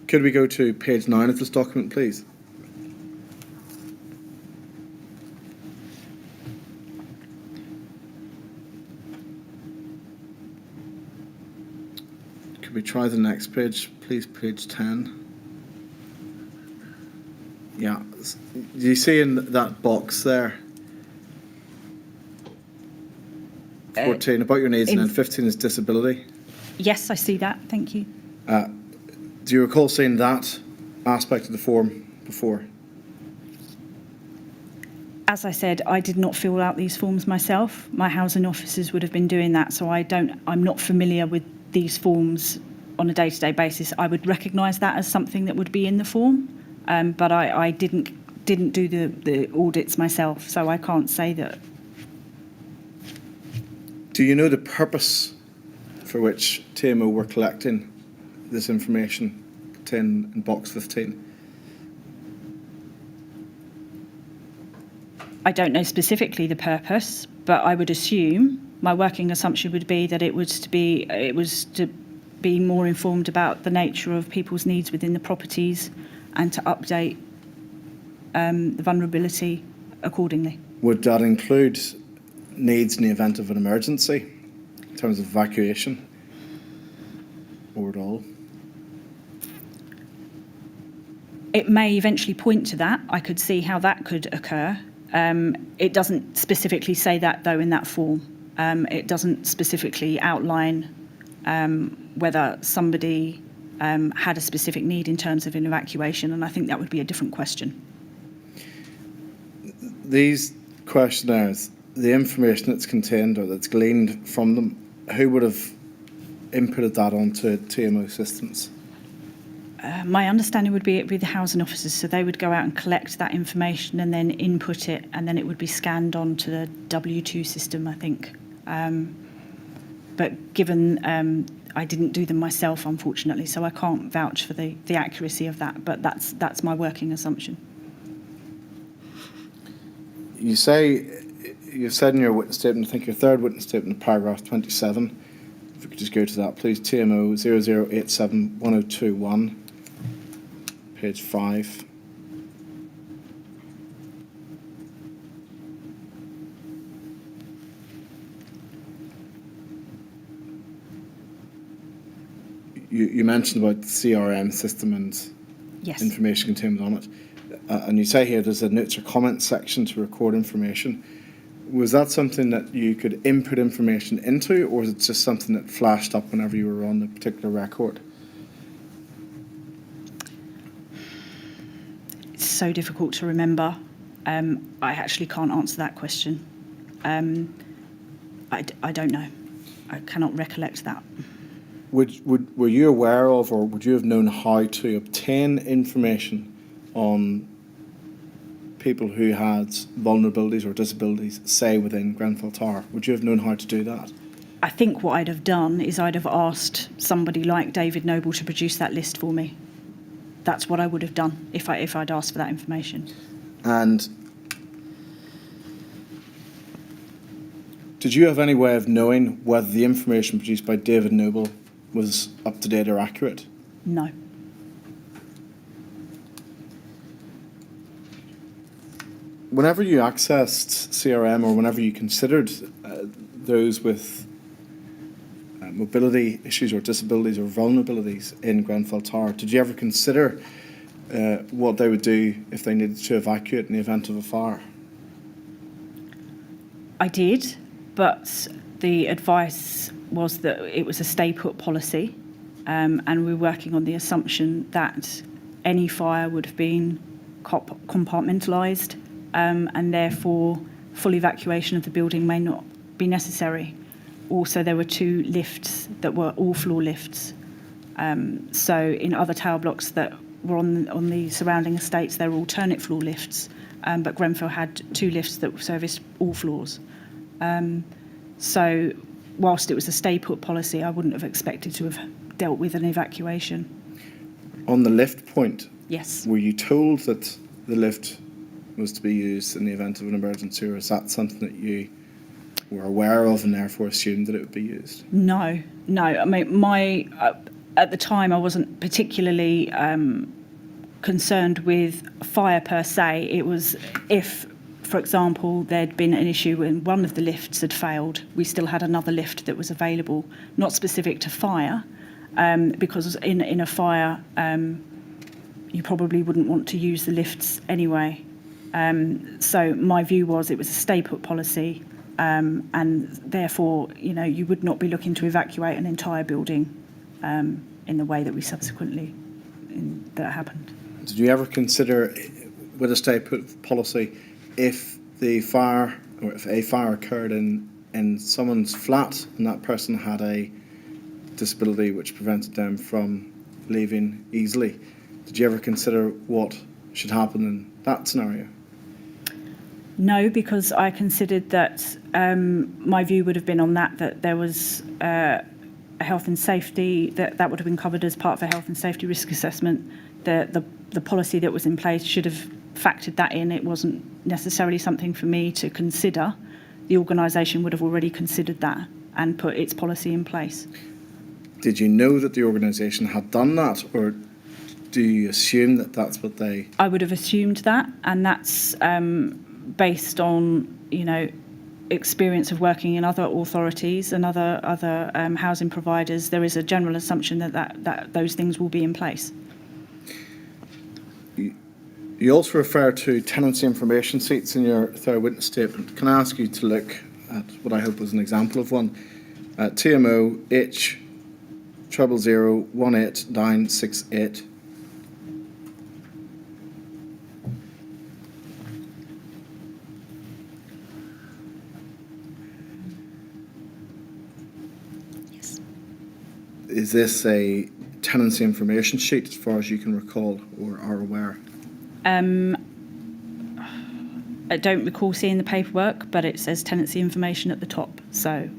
B: Could we go to page 9 of this document, please? Could we try the next page, please? Page 10. Yeah. Do you see in that box there? 14, about your needs, and then 15 is disability.
C: Yes, I see that. Thank you.
B: Do you recall seeing that aspect of the form before?
C: As I said, I did not fill out these forms myself. My housing officers would have been doing that, so I'm not familiar with these forms on a day-to-day basis. I would recognise that as something that would be in the form, but I didn't do the audits myself, so I can't say that.
B: Do you know the purpose for which TMO were collecting this information contained in box 15?
C: I don't know specifically the purpose, but I would assume, my working assumption would be that it was to be more informed about the nature of people's needs within the properties and to update the vulnerability accordingly.
B: Would that include needs in the event of an emergency, in terms of evacuation, or at all?
C: It may eventually point to that. I could see how that could occur. It doesn't specifically say that, though, in that form. It doesn't specifically outline whether somebody had a specific need in terms of an evacuation, and I think that would be a different question.
B: These questionnaires, the information that's contained or that's gleaned from them, who would have inputted that onto TMO systems?
C: My understanding would be it would be the housing officers, so they would go out and collect that information and then input it, and then it would be scanned onto the W2 system, I think. But given I didn't do them myself, unfortunately, so I can't vouch for the accuracy of that, but that's my working assumption.
B: You've said in your witness statement, I think your third witness statement, paragraph 27, if we could just go to that, please, TMO 00871021, page 5. You mentioned about the CRM system and
C: Yes.
B: information contained on it. And you say here there's a notes or comments section to record information. Was that something that you could input information into, or is it just something that flashed up whenever you were on the particular record?
C: It's so difficult to remember. I actually can't answer that question. I don't know. I cannot recollect that.
B: Were you aware of, or would you have known how to obtain information on people who had vulnerabilities or disabilities, say within Grenfell Tower? Would you have known how to do that?
C: I think what I'd have done is I'd have asked somebody like David Noble to produce that list for me. That's what I would have done if I'd asked for that information.
B: And did you have any way of knowing whether the information produced by David Noble was up to date or accurate?
C: No.
B: Whenever you accessed CRM, or whenever you considered those with mobility issues or disabilities or vulnerabilities in Grenfell Tower, did you ever consider what they would do if they needed to evacuate in the event of a fire?
C: I did, but the advice was that it was a stay-put policy, and we were working on the assumption that any fire would have been compartmentalised, and therefore full evacuation of the building may not be necessary. Also, there were 2 lifts that were all-floor lifts. So in other tower blocks that were on the surrounding estates, there were alternate floor lifts, but Grenfell had 2 lifts that serviced all floors. So whilst it was a stay put policy, I wouldn't have expected to have dealt with an evacuation.
B: On the lift point,
C: Yes.
B: were you told that the lift was to be used in the event of an emergency, or is that something that you were aware of and therefore assumed that it would be used?
C: No. I mean, at the time, I wasn't particularly concerned with fire per se. It was if, for example, there'd been an issue when one of the lifts had failed, we still had another lift that was available, not specific to fire, because in a fire, you probably wouldn't want to use the lifts anyway. So my view was it was a stay-put policy, and therefore, you would not be looking to evacuate an entire building in the way that we subsequently that happened.
B: Did you ever consider, with a stay-put policy, if the fire or if a fire occurred in someone's flat and that person had a disability which prevented them from leaving easily, did you ever consider what should happen in that scenario?
C: No, because I considered that my view would have been on that there was a health and safety, that would have been covered as part of a health and safety risk assessment. The policy that was in place should have factored that in. It wasn't necessarily something for me to consider. The organisation would have already considered that and put its policy in place.
B: Did you know that the organisation had done that, or do you assume that that's what they...
C: I would have assumed that, and that's based on, experience of working in other authorities and other housing providers. There is a general assumption that those things will be in place.
B: You also refer to tenancy information sheets in your third witness statement. Can I ask you to look at what I hope was an example of one? TMO H 0001898.
C: Yes.
B: Is this a tenancy information sheet as far as you can recall or are aware?
C: I don't recall seeing the paperwork, but it says tenancy information at the top, so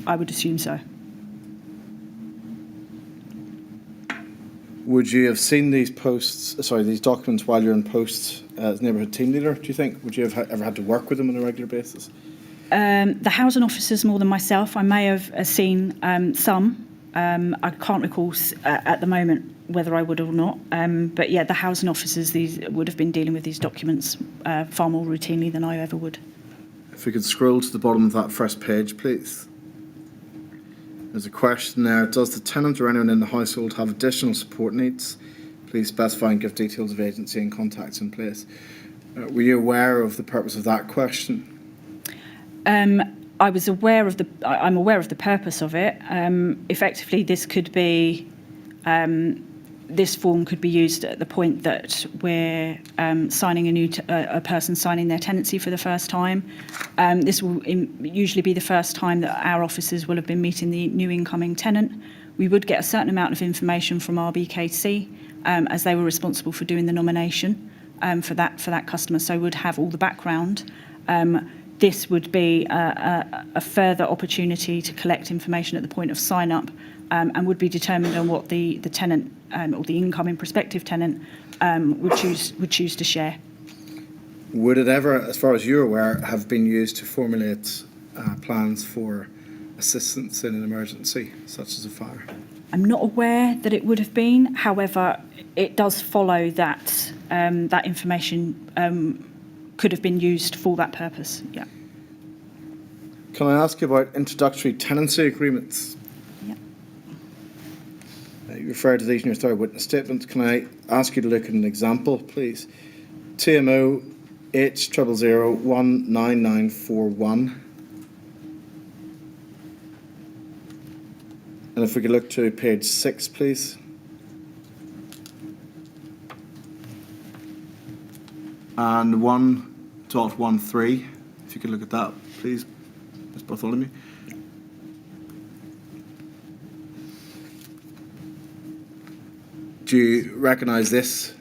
C: I would assume so.
B: Would you have seen these documents while you're in post as neighbourhood team leader, do you think? Would you have ever had to work with them on a regular basis?
C: The housing officers more than myself. I may have seen some. I can't recall at the moment whether I would or not. But yeah, the housing officers would have been dealing with these documents far more routinely than I ever would.
B: If we could scroll to the bottom of that first page, please. There's a question there. Does the tenant or anyone in the household have additional support needs? Please specify and give details of agency and contacts in place. Were you aware of the purpose of that question?
C: I was aware of I'm aware of the purpose of it. Effectively, this could be, this form could be used at the point that we're signing a person signing their tenancy for the first time. This will usually be the first time that our officers will have been meeting the new incoming tenant. We would get a certain amount of information from RBKC as they were responsible for doing the nomination for that customer, so would have all the background. This would be a further opportunity to collect information at the point of sign-up and would be determined on what the tenant or the incoming prospective tenant would choose to share.
B: Would it ever, as far as you're aware, have been used to formulate plans for assistance in an emergency, such as a fire?
C: I'm not aware that it would have been. However, it does follow that that information could have been used for that purpose. Yeah.
B: Can I ask you about introductory tenancy agreements?
C: Yeah.
B: You referred to these in your third witness statement. Can I ask you to look at an example, please? TMO H 000199941. And if we could look to page 6, please. And 1.13, if you could look at that, please, Ms. Bartholomew. Do you recognise this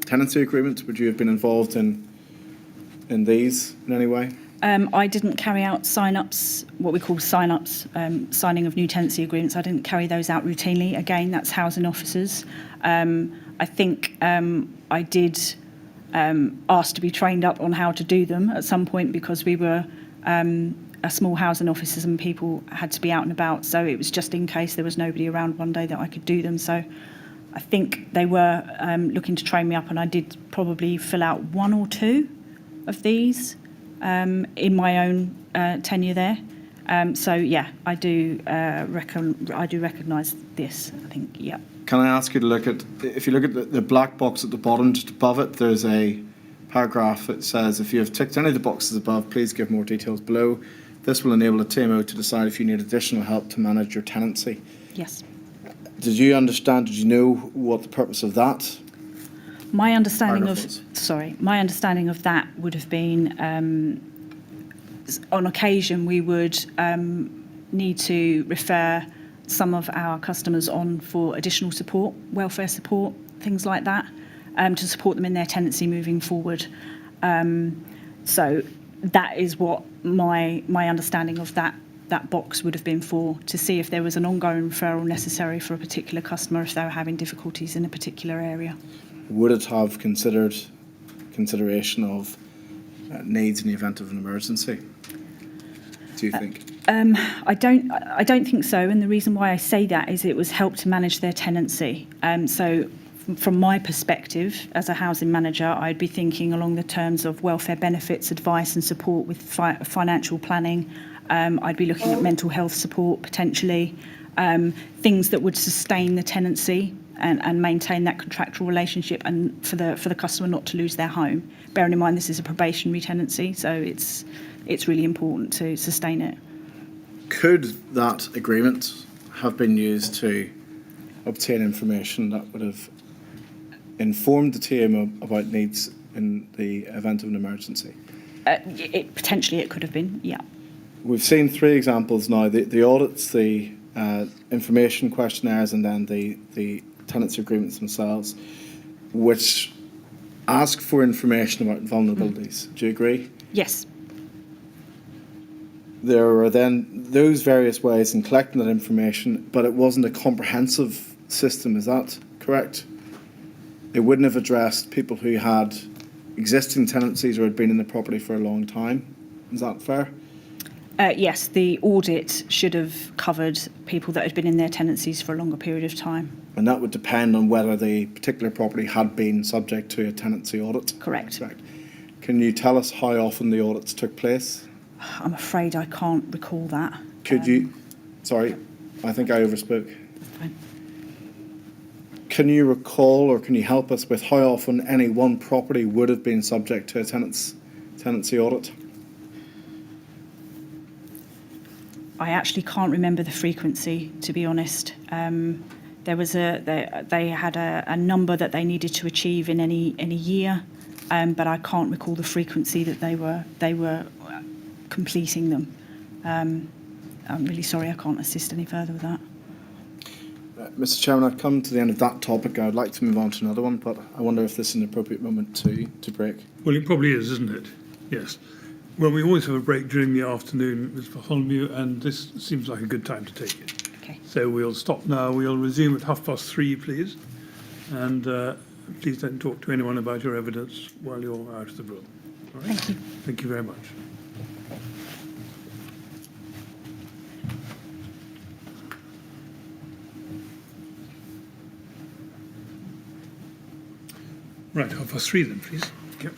B: tenancy agreement? Would you have been involved in these in any way?
C: I didn't carry out sign-ups, what we call sign-ups, signing of new tenancy agreements. I didn't carry those out routinely. Again, that's housing officers. I think I did ask to be trained up on how to do them at some point because we were a small housing officers and people had to be out and about. So it was just in case there was nobody around one day that I could do them. So I think they were looking to train me up, and I did probably fill out one or two of these in my own tenure there. So yeah, I do recognise this. I think, yeah.
B: Can I ask you to look at, if you look at the black box at the bottom, just above it, there's a paragraph that says, if you have ticked any of the boxes above, please give more details below. This will enable a TMO to decide if you need additional help to manage your tenancy.
C: Yes.
B: Did you know what the purpose of that?
C: My understanding my understanding of that would have been, on occasion, we would need to refer some of our customers on for additional support, welfare support, things like that, to support them in their tenancy moving forward. So that is what my understanding of that box would have been for, to see if there was an ongoing referral necessary for a particular customer if they were having difficulties in a particular area.
B: Would it have consideration of needs in the event of an emergency? Do you think?
C: I don't think so, and the reason why I say that is it was help to manage their tenancy. So from my perspective as a housing manager, I'd be thinking along the terms of welfare benefits, advice and support with financial planning. I'd be looking at mental health support potentially, things that would sustain the tenancy and maintain that contractual relationship, and for the customer not to lose their home. Bearing in mind this is a probationary tenancy, so it's really important to sustain it.
B: Could that agreement have been used to obtain information that would have informed the TMO about needs in the event of an emergency?
C: Potentially it could have been, yeah.
B: We've seen three examples now: the audits, the information questionnaires, and then the tenancy agreements themselves, which ask for information about vulnerabilities. Do you agree?
C: Yes.
B: There are then those various ways in collecting that information, but it wasn't a comprehensive system. Is that correct? It wouldn't have addressed people who had existing tenancies or had been in the property for a long time. Is that fair?
C: Yes, the audit should have covered people that had been in their tenancies for a longer period of time.
B: And that would depend on whether the particular property had been subject to a tenancy audit?
C: Correct.
B: Can you tell us how often the audits took place?
C: I'm afraid I can't recall that.
B: Could you... Sorry, I think I overspoke.
C: Fine.
B: Can you recall, or can you help us with how often any one property would have been subject to a tenancy audit?
C: I actually can't remember the frequency, to be honest. There was they had a number that they needed to achieve in any year, but I can't recall the frequency that they were completing them. I'm really sorry, I can't assist any further with that.
B: Mr. Chairman, I've come to the end of that topic. I would like to move on to another one, but I wonder if this is an appropriate moment to break.
A: Well, it probably is, isn't it? Yes. Well, we always have a break during the afternoon, Ms. Bartholomew, and this seems like a good time to take it.
C: Okay.
A: So we'll stop now. We'll resume at 3:30, please. And please don't talk to anyone about your evidence while you're out of the room. All right?
C: Thank you.
A: Thank you very much. Right, 3:30 then, please. Yep.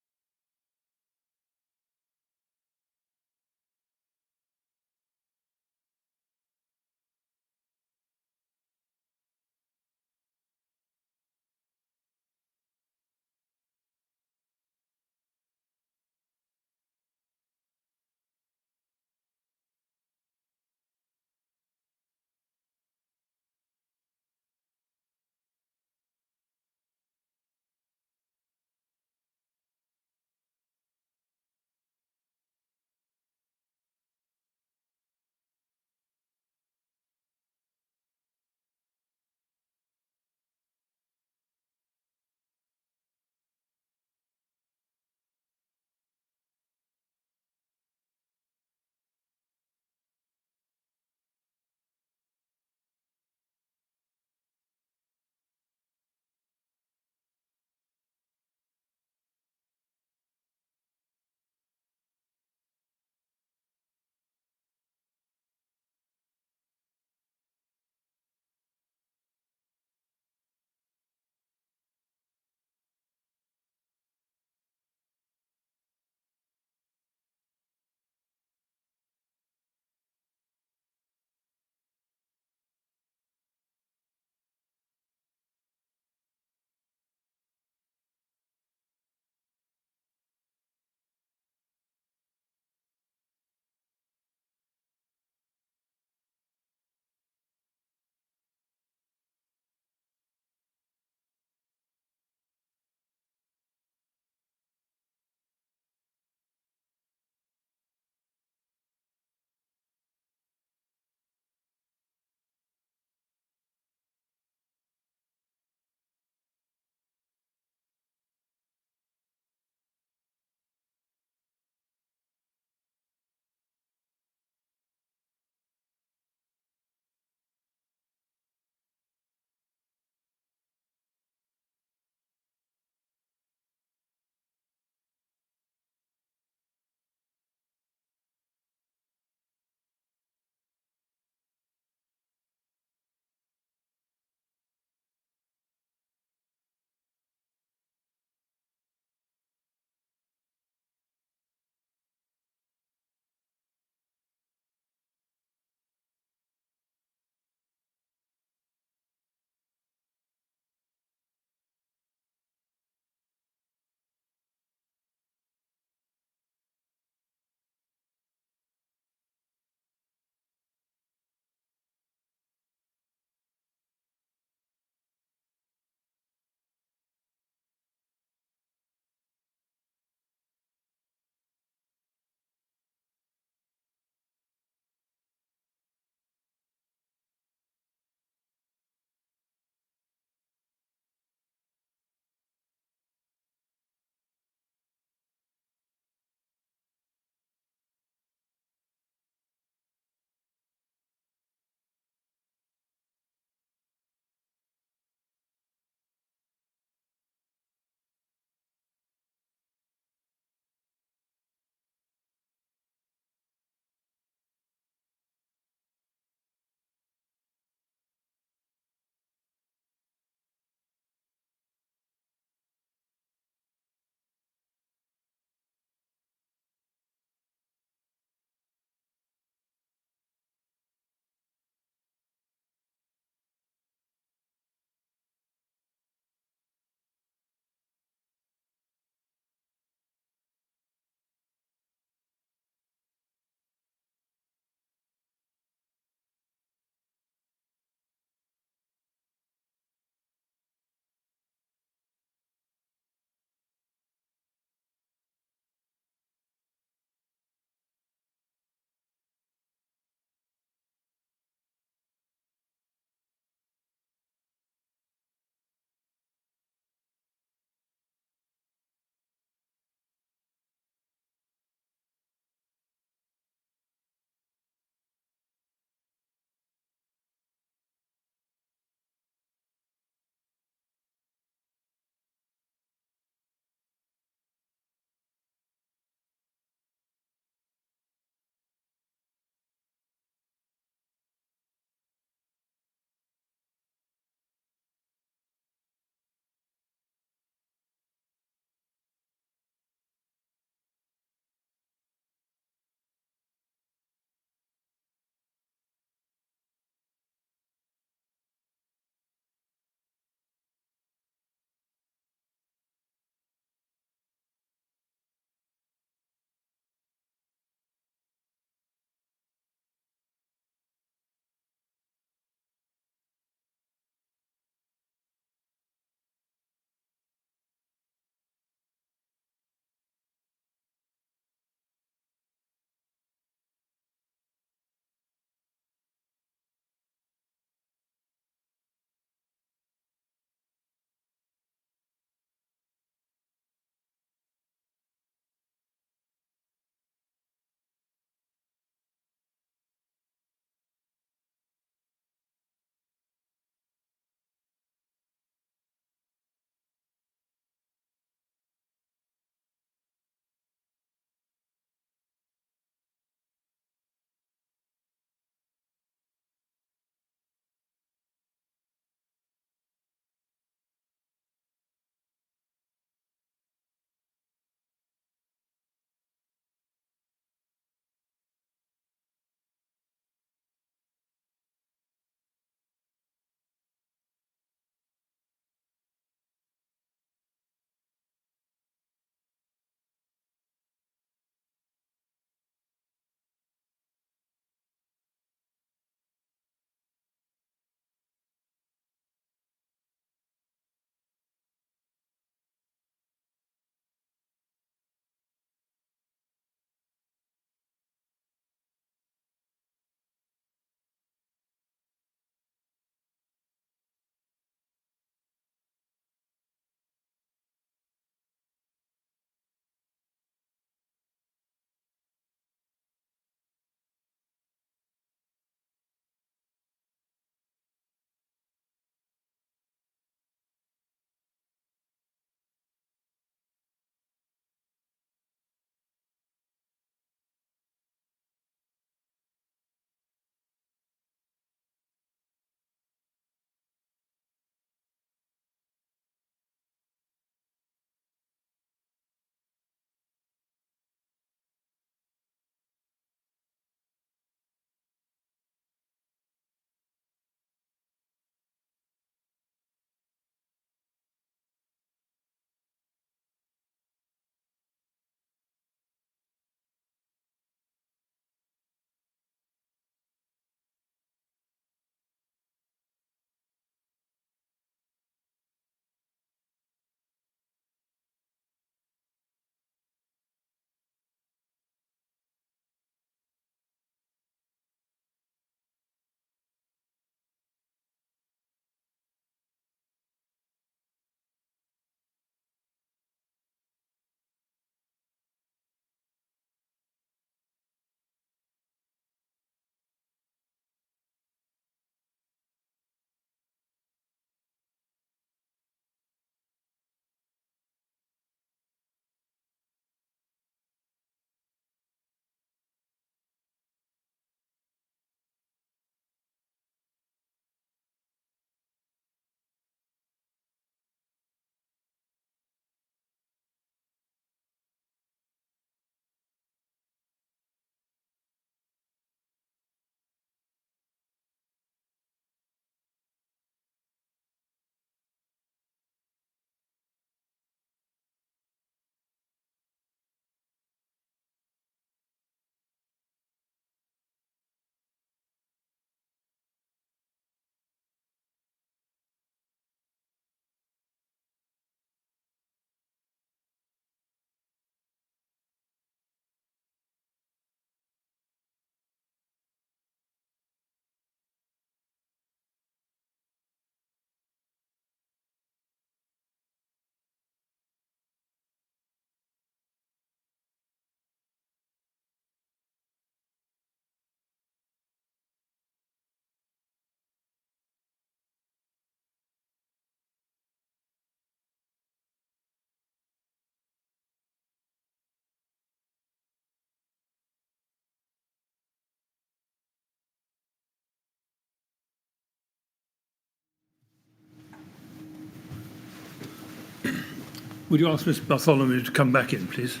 A: Would you ask Miss Bartholomew to come back in, please?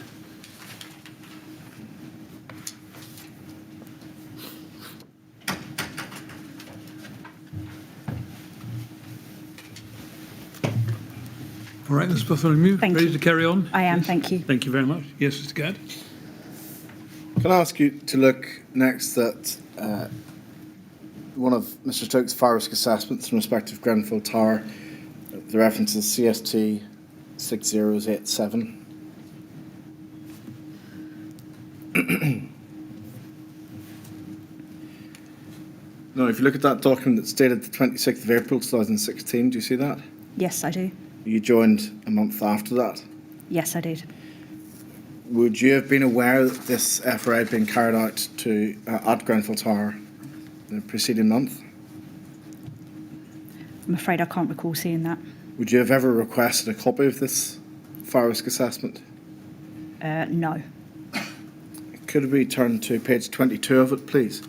A: All right, Ms. Bartholomew,
C: Thank
A: ready
C: you.
A: to carry on?
C: I am,
A: Yes?
C: thank you.
A: Thank you very much. Yes, Mr. Gadd?
B: Can I ask you to look next at one of Mr. Stokes' fire risk assessments in respect of Grenfell Tower? The reference is CST 6087. Now, if you look at that document that's dated the 26th of April 2016, do you see that?
C: Yes, I do.
B: You joined a month after that.
C: Yes, I did.
B: Would you have been aware that this FRA had been carried out at Grenfell Tower the preceding month?
C: I'm afraid I can't recall seeing that.
B: Would you have ever requested a copy of this fire risk assessment?
C: No.
B: Could we turn to page 22 of it, please?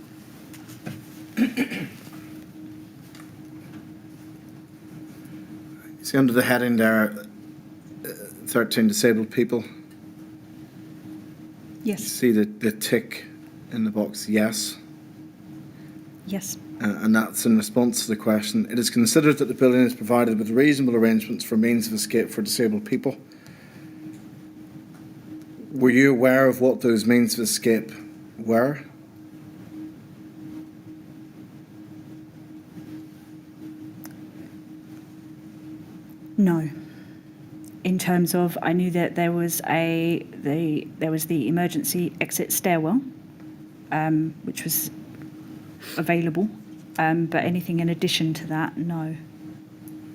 B: See under the heading there, 13 disabled people. You
C: Yes.
B: see the tick in the box, yes.
C: Yes.
B: And that's in response to the question. It is considered that the building is provided with reasonable arrangements for means of escape for disabled people. Were you aware of what those means of escape were?
C: No. In terms of, I knew that there was the emergency exit stairwell, which was available, but anything in addition to that, no.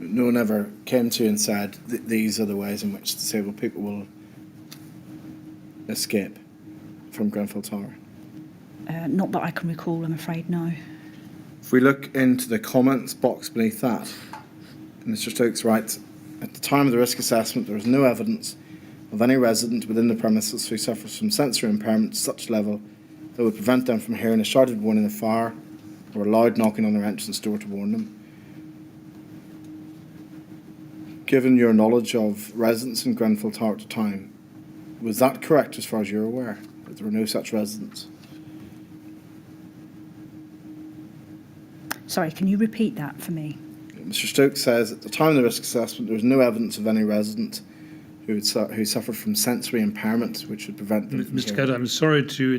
B: No one ever came to you and said, these are the ways in which disabled people will escape from Grenfell Tower?
C: Not that I can recall, I'm afraid, no.
B: If we look into the comments box beneath that, Mr. Stokes writes, at the time of the risk assessment, there was no evidence of any resident within the premises who suffers from sensory impairment to such level that would prevent them from hearing a shouted warning of fire or a loud knocking on their entrance door to warn them. Given your knowledge of residents in Grenfell Tower at the time, was that correct as far as you're aware, that there were no such residents?
C: Sorry, can you repeat that for me?
B: Mr. Stokes says, at the time of the risk assessment, there was no evidence of any resident who suffered from sensory impairment, which would prevent them from
A: Mr.
B: hearing.
A: Gadd, I'm sorry to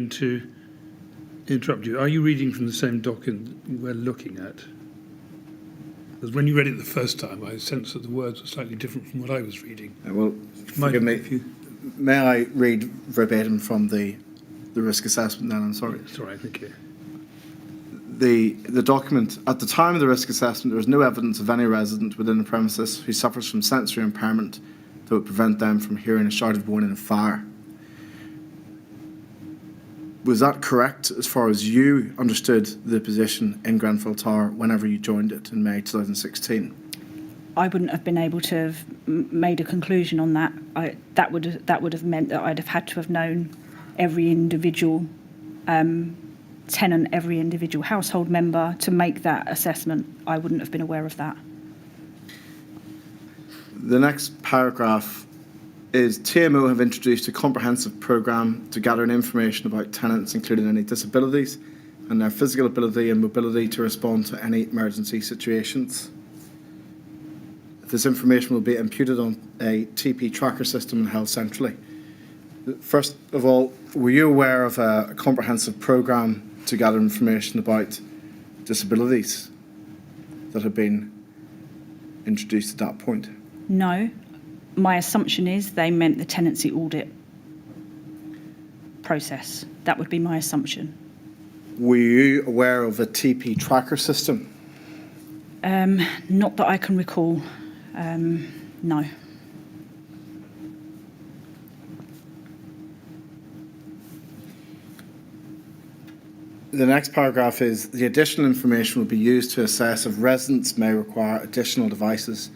A: interrupt you. Are you reading from the same document we're looking at? Because when you read it the first time, I sensed that the words were slightly different from what I was reading.
B: Well,
A: Might
B: forgive me.
A: if you-
B: May I read verbatim from the risk assessment then? I'm sorry.
A: It's all right, thank you.
B: The document, at the time of the risk assessment, there was no evidence of any resident within the premises who suffers from sensory impairment that would prevent them from hearing a shouted warning of fire. Was that correct as far as you understood the position in Grenfell Tower whenever you joined it in May 2016?
C: I wouldn't have been able to have made a conclusion on that. That would have meant that I'd have had to have known every individual tenant, every individual household member to make that assessment. I wouldn't have been aware of that.
B: The next paragraph is TMO have introduced a comprehensive programme to gather information about tenants, including any disabilities and their physical ability and mobility to respond to any emergency situations. This information will be imputed on a TP tracker system and held centrally. First of all, were you aware of a comprehensive programme to gather information about disabilities that had been introduced at that point?
C: No. My assumption is they meant the tenancy audit process. That would be my assumption.
B: Were you aware of a TP tracker system?
C: Not that I can recall. No.
B: The next paragraph is the additional information will be used to assess if residents may require additional devices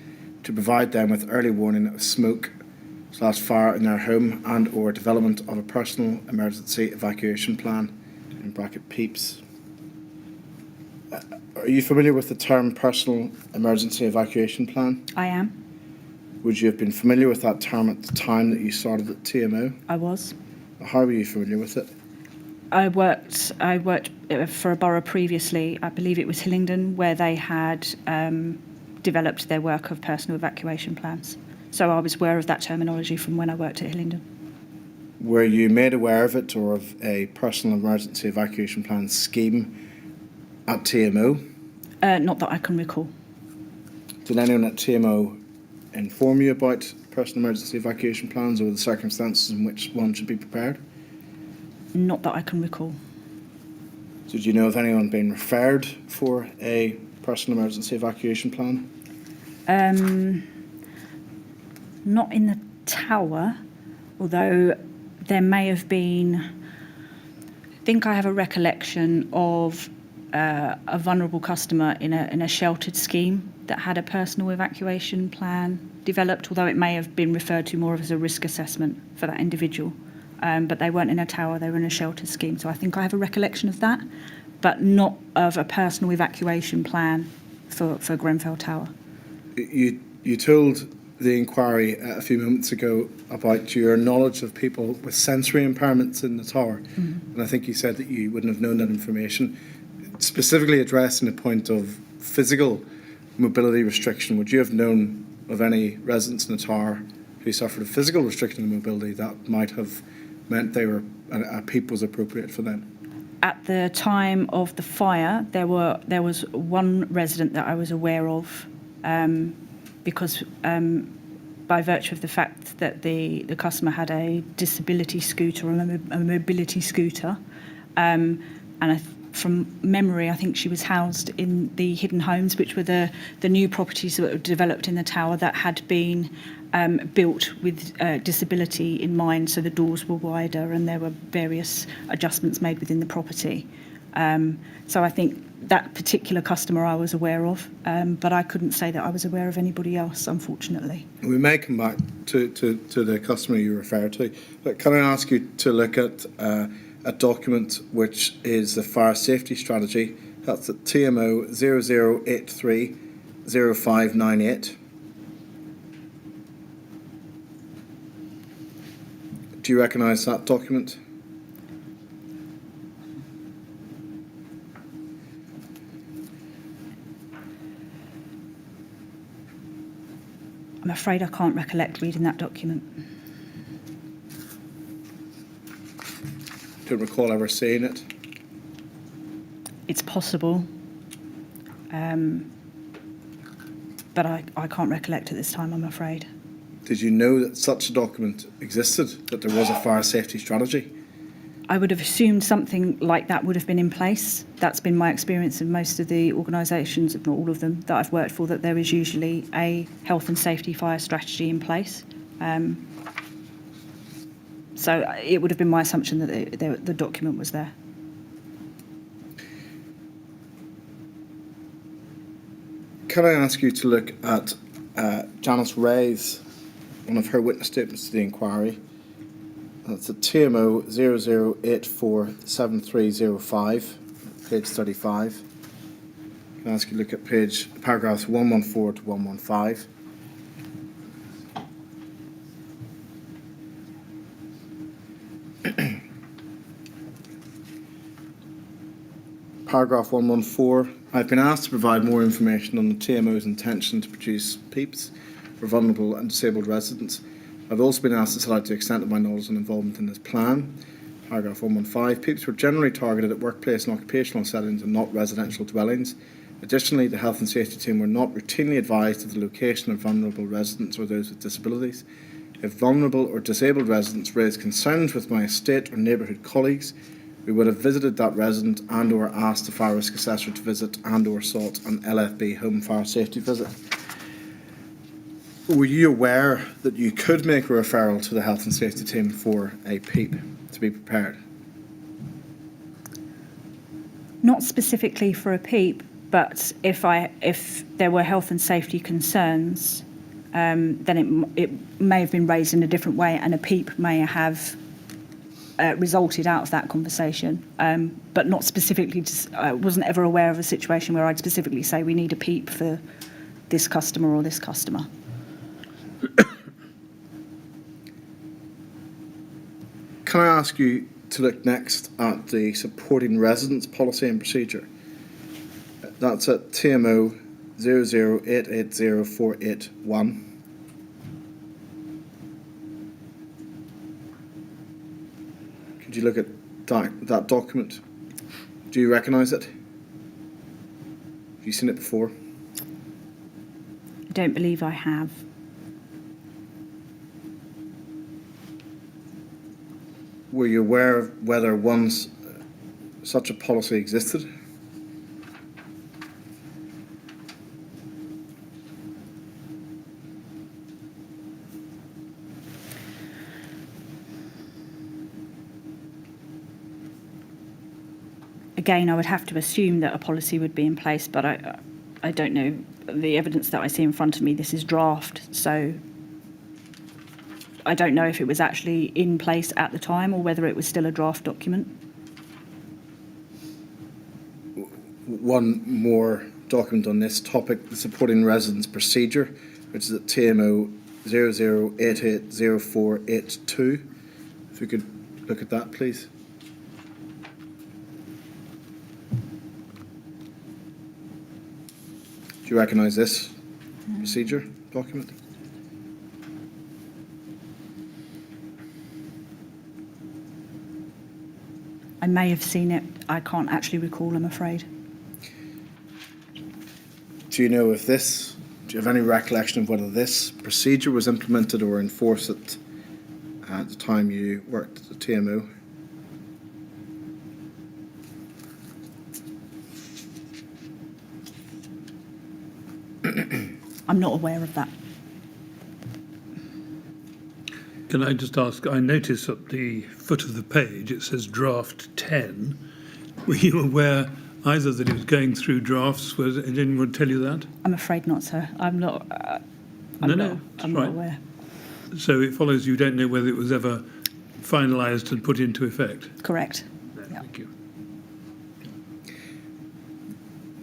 B: to provide them with early warning of smoke/fire in their home and or development of a personal emergency evacuation plan, in bracket PEEPs. Are you familiar with the term personal emergency evacuation plan?
C: I am.
B: Would you have been familiar with that term at the time that you started at TMO?
C: I was.
B: How were you familiar with it?
C: I worked for a borough previously, I believe it was Hillingdon, where they had developed their work of personal evacuation plans. So I was aware of that terminology from when I worked at Hillingdon.
B: Were you made aware of it or of a personal emergency evacuation plan scheme at TMO?
C: Not that I can recall.
B: Did anyone at TMO inform you about personal emergency evacuation plans or the circumstances in which one should be prepared?
C: Not that I can recall.
B: Did you know of anyone being referred for a personal emergency evacuation plan?
C: Not in the tower, although there may have been. I think I have a recollection of a vulnerable customer in a sheltered scheme that had a personal evacuation plan developed, although it may have been referred to more as a risk assessment for that individual. But they weren't in a tower, they were in a sheltered scheme. So I think I have a recollection of that, but not of a personal evacuation plan for Grenfell Tower.
B: You told the inquiry a few moments ago about your knowledge of people with sensory impairments in the tower. And I think you said that you wouldn't have known that information. Specifically addressing the point of physical mobility restriction, would you have known of any residents in the tower who suffered a physical restriction of mobility that might have meant a PEEP was appropriate for them?
C: At the time of the fire, there was one resident that I was aware of, because by virtue of the fact that the customer had a disability scooter or a mobility scooter, and from memory, I think she was housed in the hidden homes, which were the new properties that were developed in the tower that had been built with disability in mind, so the doors were wider and there were various adjustments made within the property. So I think that particular customer I was aware of, but I couldn't say that I was aware of anybody else, unfortunately.
B: We may come back to the customer you referred to, but can I ask you to look at a document which is the fire safety strategy? That's at TMO 00830598. Do you recognise that document?
C: I'm afraid I can't recollect reading that document.
B: Don't recall ever seeing it.
C: It's possible, but I can't recollect at this time, I'm afraid.
B: Did you know that such a document existed, that there was a fire safety strategy?
C: I would have assumed something like that would have been in place. That's been my experience in most of the organisations, if not all of them, that I've worked for, that there is usually a health and safety fire strategy in place. So it would have been my assumption that the document was there.
B: Can I ask you to look at Janice Ray's, one of her witness statements to the inquiry? That's at TMO 00847305, page 35. Can I ask you to look at paragraphs 114 to 115? Paragraph 114. I've been asked to provide more information on the TMO's intention to produce PEEPs for vulnerable and disabled residents. I've also been asked to set out the extent of my knowledge and involvement in this plan. Paragraph 115. PEEPs were generally targeted at workplace and occupational settings and not residential dwellings. Additionally, the health and safety team were not routinely advised of the location of vulnerable residents or those with disabilities. If vulnerable or disabled residents raised concerns with my estate or neighbourhood colleagues, we would have visited that resident and or asked the fire risk assessor to visit and or sought an LFB home fire safety visit. Were you aware that you could make a referral to the health and safety team for a PEEP to be prepared?
C: Not specifically for a PEEP, but if there were health and safety concerns, then it may have been raised in a different way, and a PEEP may have resulted out of that conversation, but not specifically. I wasn't ever aware of a situation where I'd specifically say we need a PEEP for this customer or this customer.
B: Can I ask you to look next at the supporting residence policy and procedure? That's at TMO 008804881. Could you look at that document? Do you recognise it? Have you seen it before?
C: I don't believe I have.
B: Were you aware of whether once such a policy existed?
C: Again, I would have to assume that a policy would be in place, but I don't know. The evidence that I see in front of me, this is draft, so I don't know if it was actually in place at the time or whether it was still a draft document.
B: One more document on this topic, the supporting residence procedure, which is at TMO 00880482. If you could look at that, please. Do you recognise this procedure document?
C: I may have seen it. I can't actually recall, I'm afraid.
B: Do you know if this, do you have any recollection of whether this procedure was implemented or enforced at the time you worked at the TMO?
C: I'm not aware of that.
A: Can I just ask, I notice at the foot of the page it says draft 10. Were you aware either that it was going through drafts? Did anyone tell you that?
C: I'm afraid not, sir. I'm not.
A: No,
C: I'm not aware.
A: So it follows you don't know whether it was ever finalised and put into effect?
C: Correct.
A: No,
C: Yeah.
A: thank you.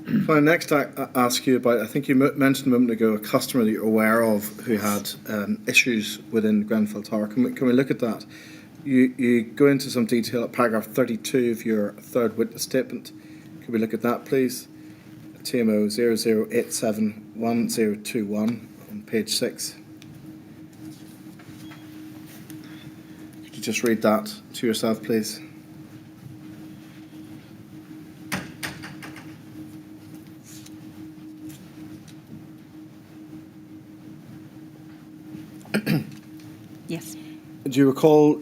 B: Can I next ask you about, I think you mentioned a moment ago, a customer that you're aware of who had issues within Grenfell Tower. Can we look at that? You go into some detail at paragraph 32 of your third witness statement. Can we look at that, please? TMO 00871021 on page 6. Could you just read that to yourself, please?
C: Yes.
B: Do you recall,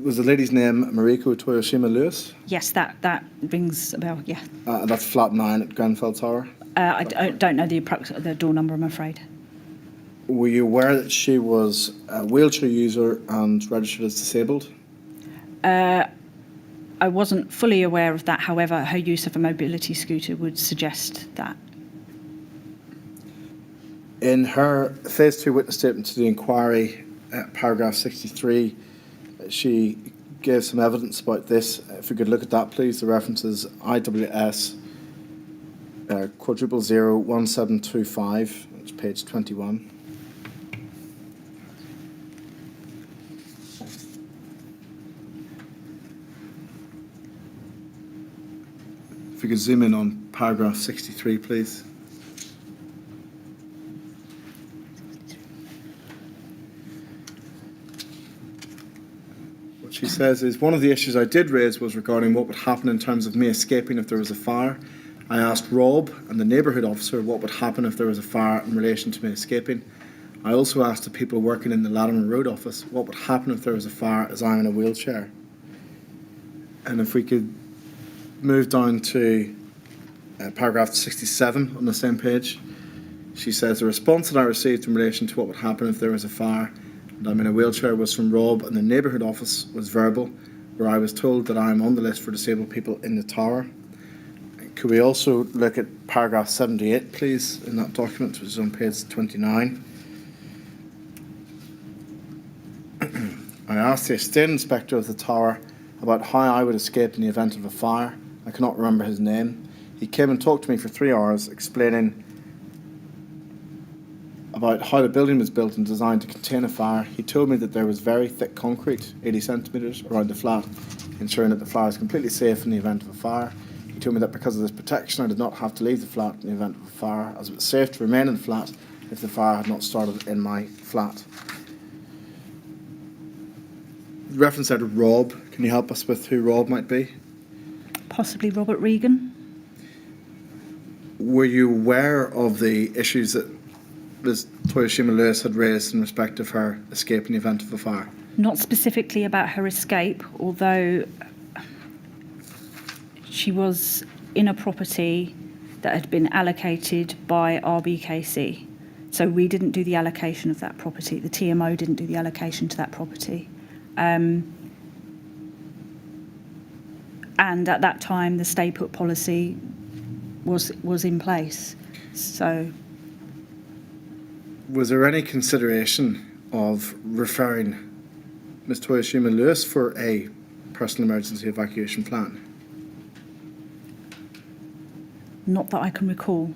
B: was the lady's name Mariko Toyoshima Lewis?
C: Yes, that rings a bell. Yeah.
B: That's flat 9 at Grenfell Tower.
C: I don't know the door number, I'm afraid.
B: Were you aware that she was a wheelchair user and registered as disabled?
C: I wasn't fully aware of that. However, her use of a mobility scooter would suggest that.
B: In her phase 2 witness statement to the inquiry, paragraph 63, she gave some evidence about this. If we could look at that, please. The reference is IWS quadruple 01725, it's page 21. If we could zoom in on paragraph 63, please. What she says is, one of the issues I did raise was regarding what would happen in terms of me escaping if there was a fire. I asked Rob and the neighbourhood officer what would happen if there was a fire in relation to me escaping. I also asked the people working in the Latimer Road office what would happen if there was a fire as I'm in a wheelchair. And if we could move down to paragraph 67 on the same page, she says, the response that I received in relation to what would happen if there was a fire and I'm in a wheelchair was from Rob, and the neighbourhood office was verbal, where I was told that I am on the list for disabled people in the tower. Could we also look at paragraph 78, please, in that document, which is on page 29? I asked the estate inspector of the tower about how I would escape in the event of a fire. I cannot remember his name. He came and talked to me for 3 hours, explaining about how the building was built and designed to contain a fire. He told me that there was very thick concrete, 80 centimetres, around the flat, ensuring that the flat is completely safe in the event of a fire. He told me that because of this protection, I did not have to leave the flat in the event of a fire, as it was safe to remain in the flat if the fire had not started in my flat. Reference there to Rob. Can you help us with who Rob might be?
C: Possibly Robert Regan.
B: Were you aware of the issues that Ms. Toyoshima Lewis had raised in respect of her escape in the event of a fire?
C: Not specifically about her escape, although she was in a property that had been allocated by RBKC. So we didn't do the allocation of that property. The TMO didn't do the allocation to that property. And at that time, the stay put policy was in place. So,
B: was there any consideration of referring Ms. Toyoshima Lewis for a personal emergency evacuation plan?
C: not that I can recall.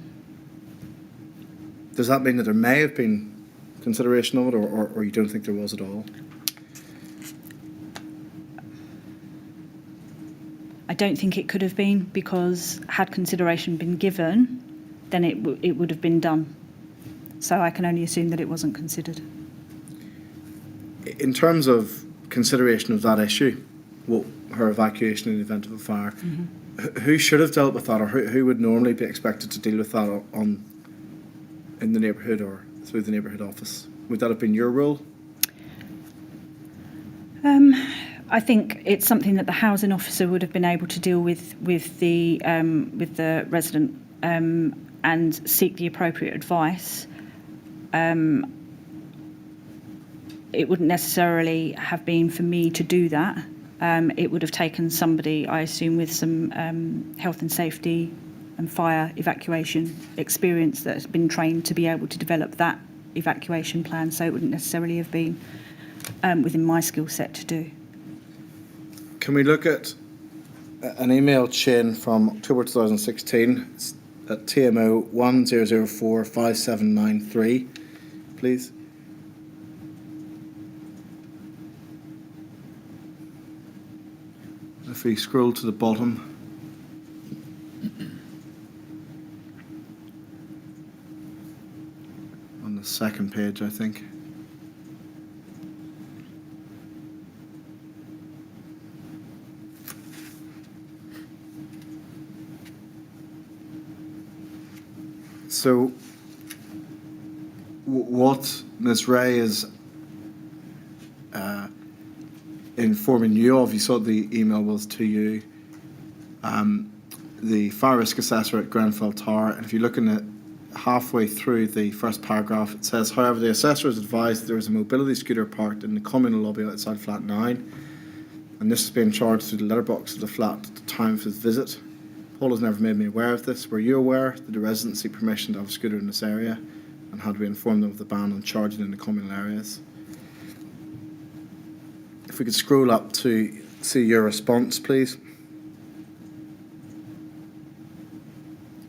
B: Does that mean that there may have been consideration of it, or you don't think there was at all?
C: I don't think it could have been, because had consideration been given, then it would have been done. So I can only assume that it wasn't considered.
B: In terms of consideration of that issue, her evacuation in the event of a fire, who should have dealt with that, or who would normally be expected to deal with that in the neighbourhood or through the neighbourhood office? Would that have been your role?
C: I think it's something that the housing officer would have been able to deal with the resident and seek the appropriate advice. It wouldn't necessarily have been for me to do that. It would have taken somebody, I assume, with some health and safety and fire evacuation experience that has been trained to be able to develop that evacuation plan. So it wouldn't necessarily have been within my skill set to do.
B: Can we look at an email chain from October 2016 at TMO 10045793, please? If we scroll to the bottom, on the second page, I think. So, what Ms. Ray is informing you of, you saw the email was to you, the fire risk assessor at Grenfell Tower, and if you're looking at halfway through the first paragraph, it says, however, the assessor has advised that there is a mobility scooter parked in the communal lobby outside flat 9, and this is being charged through the letterbox of the flat at the time of his visit. Paul has never made me aware of this. Were you aware that the residents seek permission to have a scooter in this area, and had we informed them of the ban on charging in the communal areas? If we could scroll up to see your response, please.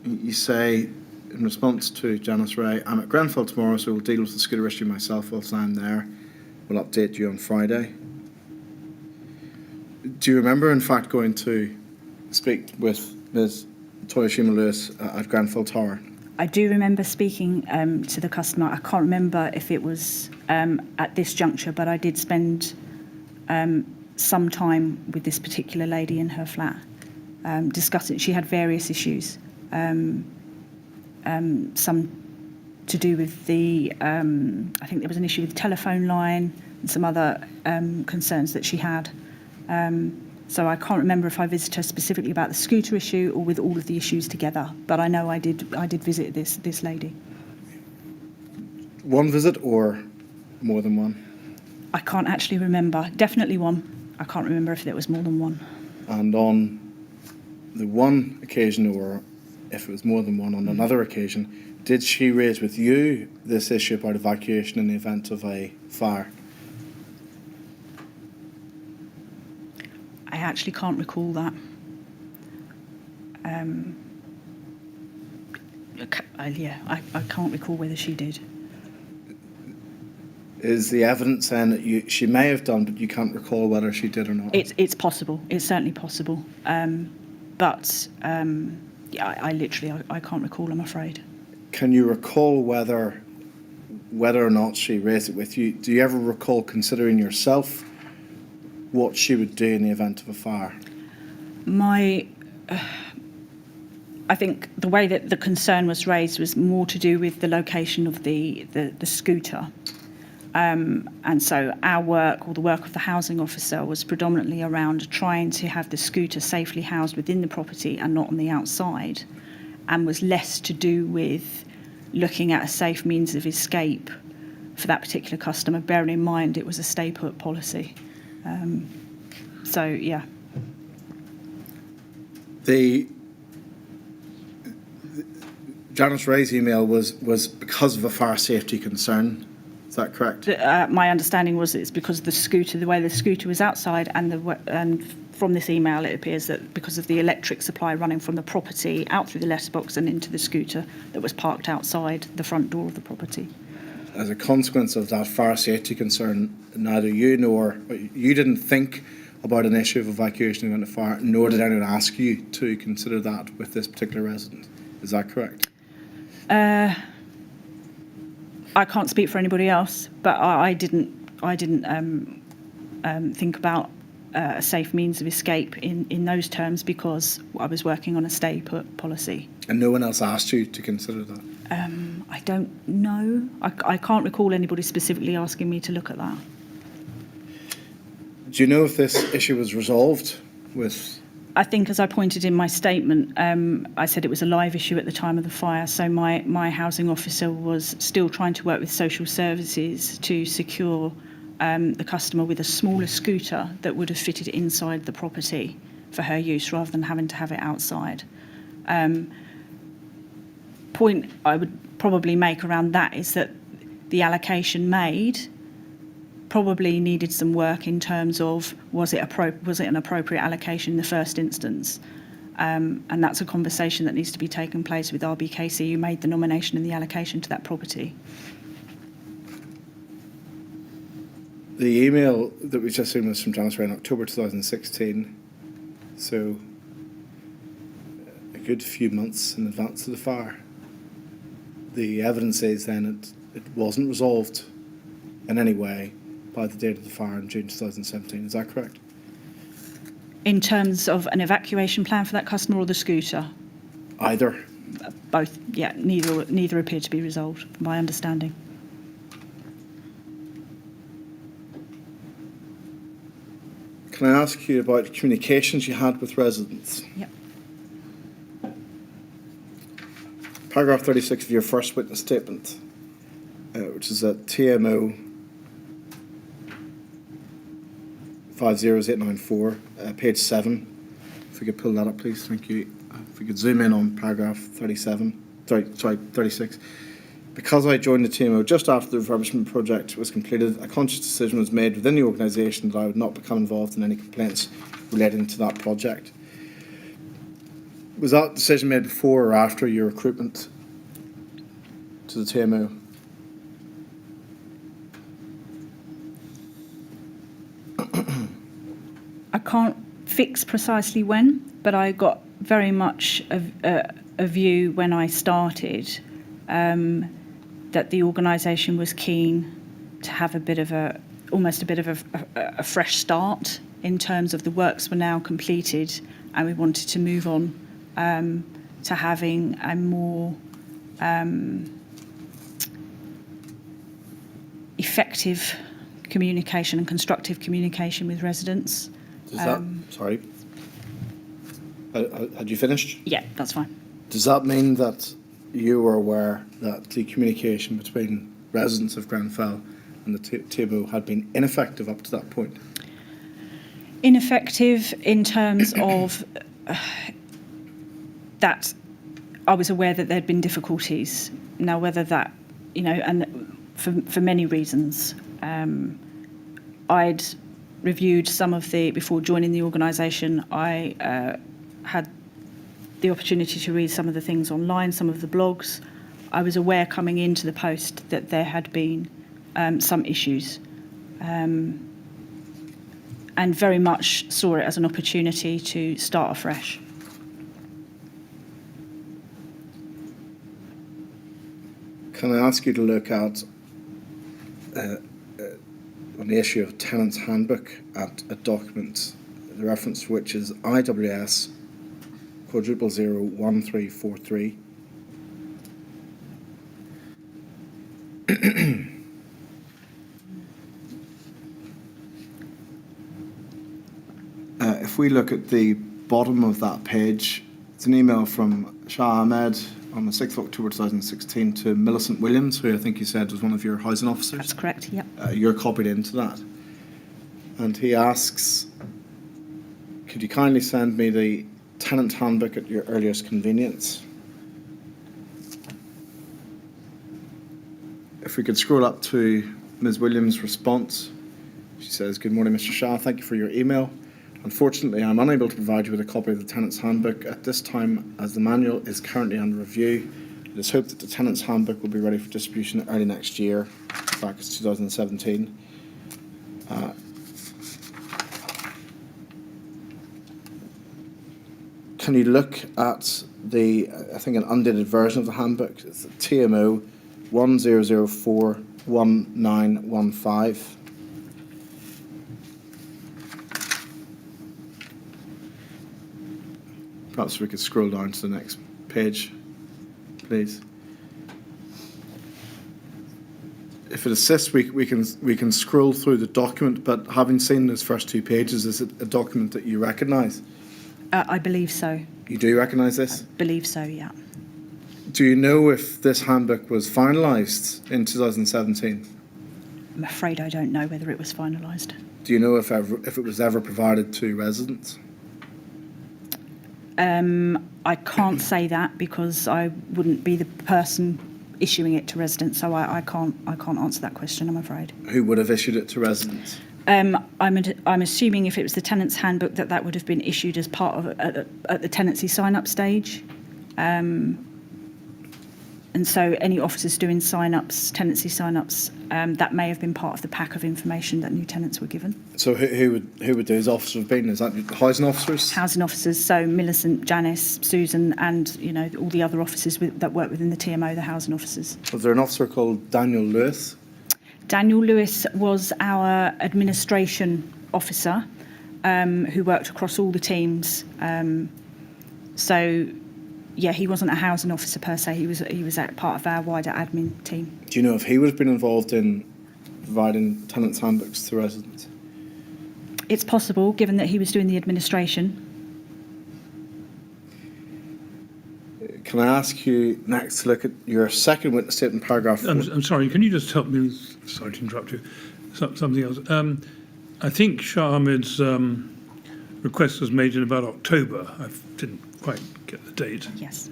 B: You say, in response to Janice Ray, I'm at Grenfell tomorrow, so we'll deal with the scooter issue myself whilst I'm there. We'll update you on Friday. Do you remember, in fact, going to speak with Ms. Toyoshima Lewis at Grenfell Tower?
C: I do remember speaking to the customer. I can't remember if it was at this juncture, but I did spend some time with this particular lady in her flat, discussing. She had various issues, some to do with the, I think there was an issue with the telephone line and some other concerns that she had. So I can't remember if I visited her specifically about the scooter issue or with all of the issues together, but I know I did visit this lady.
B: One visit or more than one?
C: I can't actually remember. Definitely one. I can't remember if there was more than one.
B: And on the one occasion, or if it was more than one on another occasion, did she raise with you this issue about evacuation in the event of a fire?
C: I actually can't recall that. I can't recall whether she did.
B: Is the evidence then that she may have done, but you can't recall whether she did or not?
C: It's possible. It's certainly possible. But I can't recall, I'm afraid.
B: Can you recall whether or not she raised it with you? Do you ever recall considering yourself what she would do in the event of a fire?
C: I think the way that the concern was raised was more to do with the location of the scooter. And so our work, or the work of the housing officer, was predominantly around trying to have the scooter safely housed within the property and not on the outside, and was less to do with looking at a safe means of escape for that particular customer, bearing in mind it was a stay put policy. So, yeah.
B: The Janice Ray's email was because of a fire safety concern. Is that correct?
C: My understanding was it's because of the way the scooter was outside, and from this email it appears that because of the electric supply running from the property out through the letterbox and into the scooter that was parked outside the front door of the property.
B: As a consequence of that fire safety concern, neither you nor you didn't think about an issue of evacuation event of fire, nor did anyone ask you to consider that with this particular resident. Is that correct?
C: I can't speak for anybody else, but I didn't think about a safe means of escape in those terms because I was working on a stay put policy.
B: And no one else asked you to consider that?
C: I don't know. I can't recall anybody specifically asking me to look at that.
B: Do you know if this issue was resolved with?
C: I think, as I pointed in my statement, I said it was a live issue at the time of the fire, so my housing officer was still trying to work with social services to secure the customer with a smaller scooter that would have fitted inside the property for her use rather than having to have it outside. Point I would probably make around that is that the allocation made probably needed some work in terms of was it an appropriate allocation in the first instance, and that's a conversation that needs to be taken place with RBKC, who made the nomination and the allocation to that property.
B: The email that we just seen was from Janice Ray in October 2016, so a good few months in advance of the fire. The evidence is then it wasn't resolved in any way by the date of the fire in June 2017. Is that correct?
C: In terms of an evacuation plan for that customer or the scooter?
B: Either.
C: Both, yeah. Neither appeared to be resolved, from my understanding.
B: Can I ask you about communications you had with residents?
C: Yep.
B: Paragraph 36 of your first witness statement, which is at TMO 50894, page 7. If we could pull that up, please. Thank you. If we could zoom in on paragraph 36. Because I joined the TMO just after the refurbishment project was completed, a conscious decision was made within the organisation that I would not become involved in any complaints relating to that project. Was that decision made before or after your recruitment to the TMO?
C: I can't fix precisely when, but I got very much a view when I started that the organisation was keen to have almost a bit of a fresh start in terms of the works were now completed, and we wanted to move on to having a more effective communication and constructive communication with residents.
B: Sorry. Had you finished?
C: Yeah, that's fine.
B: Does that mean that you were aware that the communication between residents of Grenfell and the TMO had been ineffective up to that point?
C: Ineffective in terms of that I was aware that there had been difficulties. Now, whether that, and for many reasons, I'd reviewed some of before joining the organisation, I had the opportunity to read some of the things online, some of the blogs. I was aware coming into the post that there had been some issues, and very much saw it as an opportunity to start afresh.
B: Can I ask you to look at, on the issue of Tenant's Handbook, at a document, the reference for which is IWS *0001343. If we look at the bottom of that page, it's an email from Shah Ahmed on the 6th of October 2016 to Millicent Williams, who I think you said was one of your housing officers.
C: That's correct, yep.
B: You're copied into that. And he asks, could you kindly send me the tenant handbook at your earliest convenience? If we could scroll up to Ms. Williams' response, she says, "Good morning, Mr. Shah. Thank you for your email. Unfortunately, I'm unable to provide you with a copy of the Tenant's Handbook at this time, as the manual is currently under review. It is hoped that the Tenant's Handbook will be ready for distribution early next year," back as 2017. Can you look at the, I think, an undated version of the handbook? It's the TMO 10041915. Perhaps we could scroll down to the next page, please. If it assists, we can scroll through the document, but having seen those first two pages, is it a document that you recognise?
C: I believe so.
B: You do recognise this?
C: I believe so, yeah.
B: Do you know if this handbook was finalised in 2017?
C: I'm afraid I don't know whether it was finalised.
B: Do you know if it was ever provided to residents?
C: I can't say that because I wouldn't be the person issuing it to residents, so I can't answer that question, I'm afraid.
B: Who would have issued it to residents?
C: I'm assuming if it was the tenant's handbook that would have been issued as part of at the tenancy sign-up stage. And so any officers doing sign-ups, tenancy sign-ups, that may have been part of the pack of information that new tenants were given.
B: So who would those officers have been? Is that housing officers?
C: Housing officers, so Millicent, Janice, Susan, and all the other officers that work within the TMO, the housing officers.
B: Was there an officer called Daniel Lewis?
C: Daniel Lewis was our administration officer who worked across all the teams. So, yeah, he wasn't a housing officer per se. He was part of our wider admin team.
B: Do you know if he would have been involved in providing tenants' handbooks to residents?
C: It's possible, given that he was doing the administration.
B: Can I ask you next to look at your second witness statement, paragraph 4?
A: I'm sorry, can you just help me with, sorry to interrupt you, something else. I think Shah Ahmed's request was made in about October. I didn't quite get the date.
C: Yes.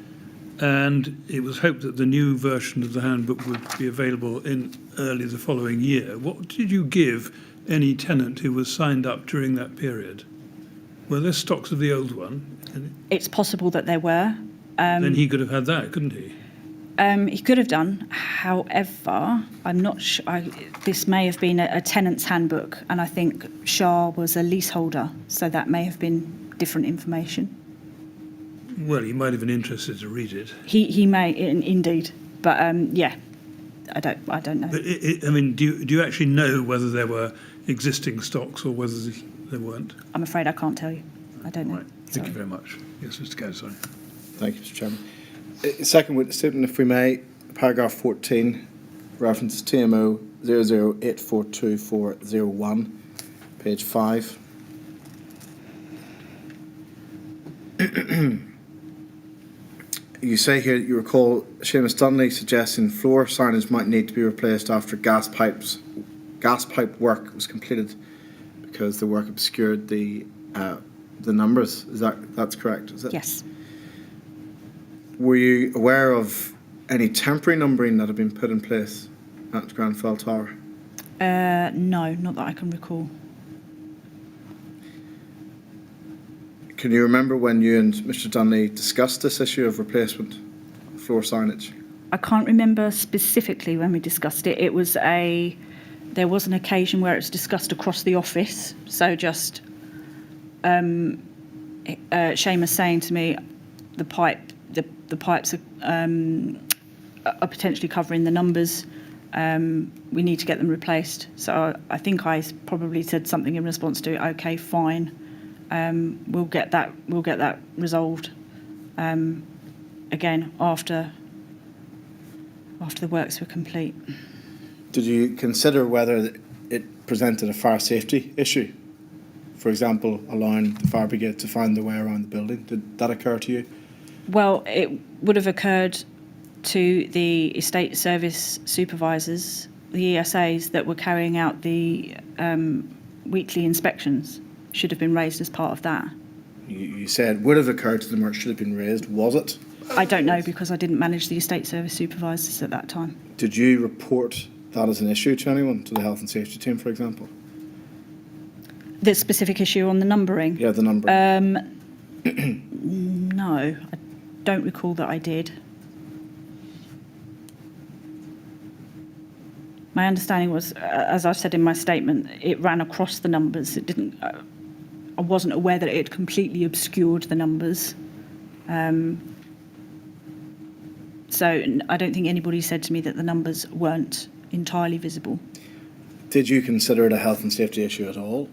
A: And it was hoped that the new version of the handbook would be available in early the following year. What did you give any tenant who was signed up during that period? Were there stocks of the old one?
C: It's possible that there were.
A: Then he could have had that, couldn't he?
C: He could have done. However, I'm not sure. This may have been a tenant's handbook, and I think Shah was a leaseholder, so that may have been different information.
A: Well, he might have been interested to read it.
C: He may indeed, but yeah, I don't know.
A: But do you actually know whether there were existing stocks or whether there weren't?
C: I'm afraid I can't tell you. I don't know.
A: Right. Thank you very much. Yes, Mr. Gad, sorry.
B: Thank you, Mr. Chairman. Second witness statement, if we may, paragraph 14, reference TMO 00842401, page 5. You say here you recall Seamus Dunley suggesting floor signage might need to be replaced after gas pipe work was completed because the work obscured the numbers. That's correct? Is it?
C: Yes.
B: Were you aware of any temporary numbering that had been put in place at Grenfell Tower?
C: No, not that I can recall.
B: Can you remember when you and Mr. Dunley discussed this issue of replacement floor signage?
C: I can't remember specifically when we discussed it. It was There was an occasion where it was discussed across the office, so just Seamus saying to me, the pipes are potentially covering the numbers. We need to get them replaced. So I think I probably said something in response to, okay, fine, we'll get that resolved. Again, after the works were complete.
B: Did you consider whether it presented a fire safety issue? For example, allowing the fire brigade to find their way around the building. Did that occur to you?
C: Well, it would have occurred to the estate service supervisors, the ESAs that were carrying out the weekly inspections. Should have been raised as part of that.
B: You said would have occurred to them or it should have been raised. Was it?
C: I don't know because I didn't manage the estate service supervisors at that time.
B: Did you report that as an issue to anyone, to the health and safety team, for example?
C: The specific issue on the numbering?
B: Yeah, the numbering.
C: No, I don't recall that I did. My understanding was, as I said in my statement, it ran across the numbers. It didn't. I wasn't aware that it had completely obscured the numbers. So I don't think anybody said to me that the numbers weren't entirely visible.
B: Did you consider it a health and safety issue at all?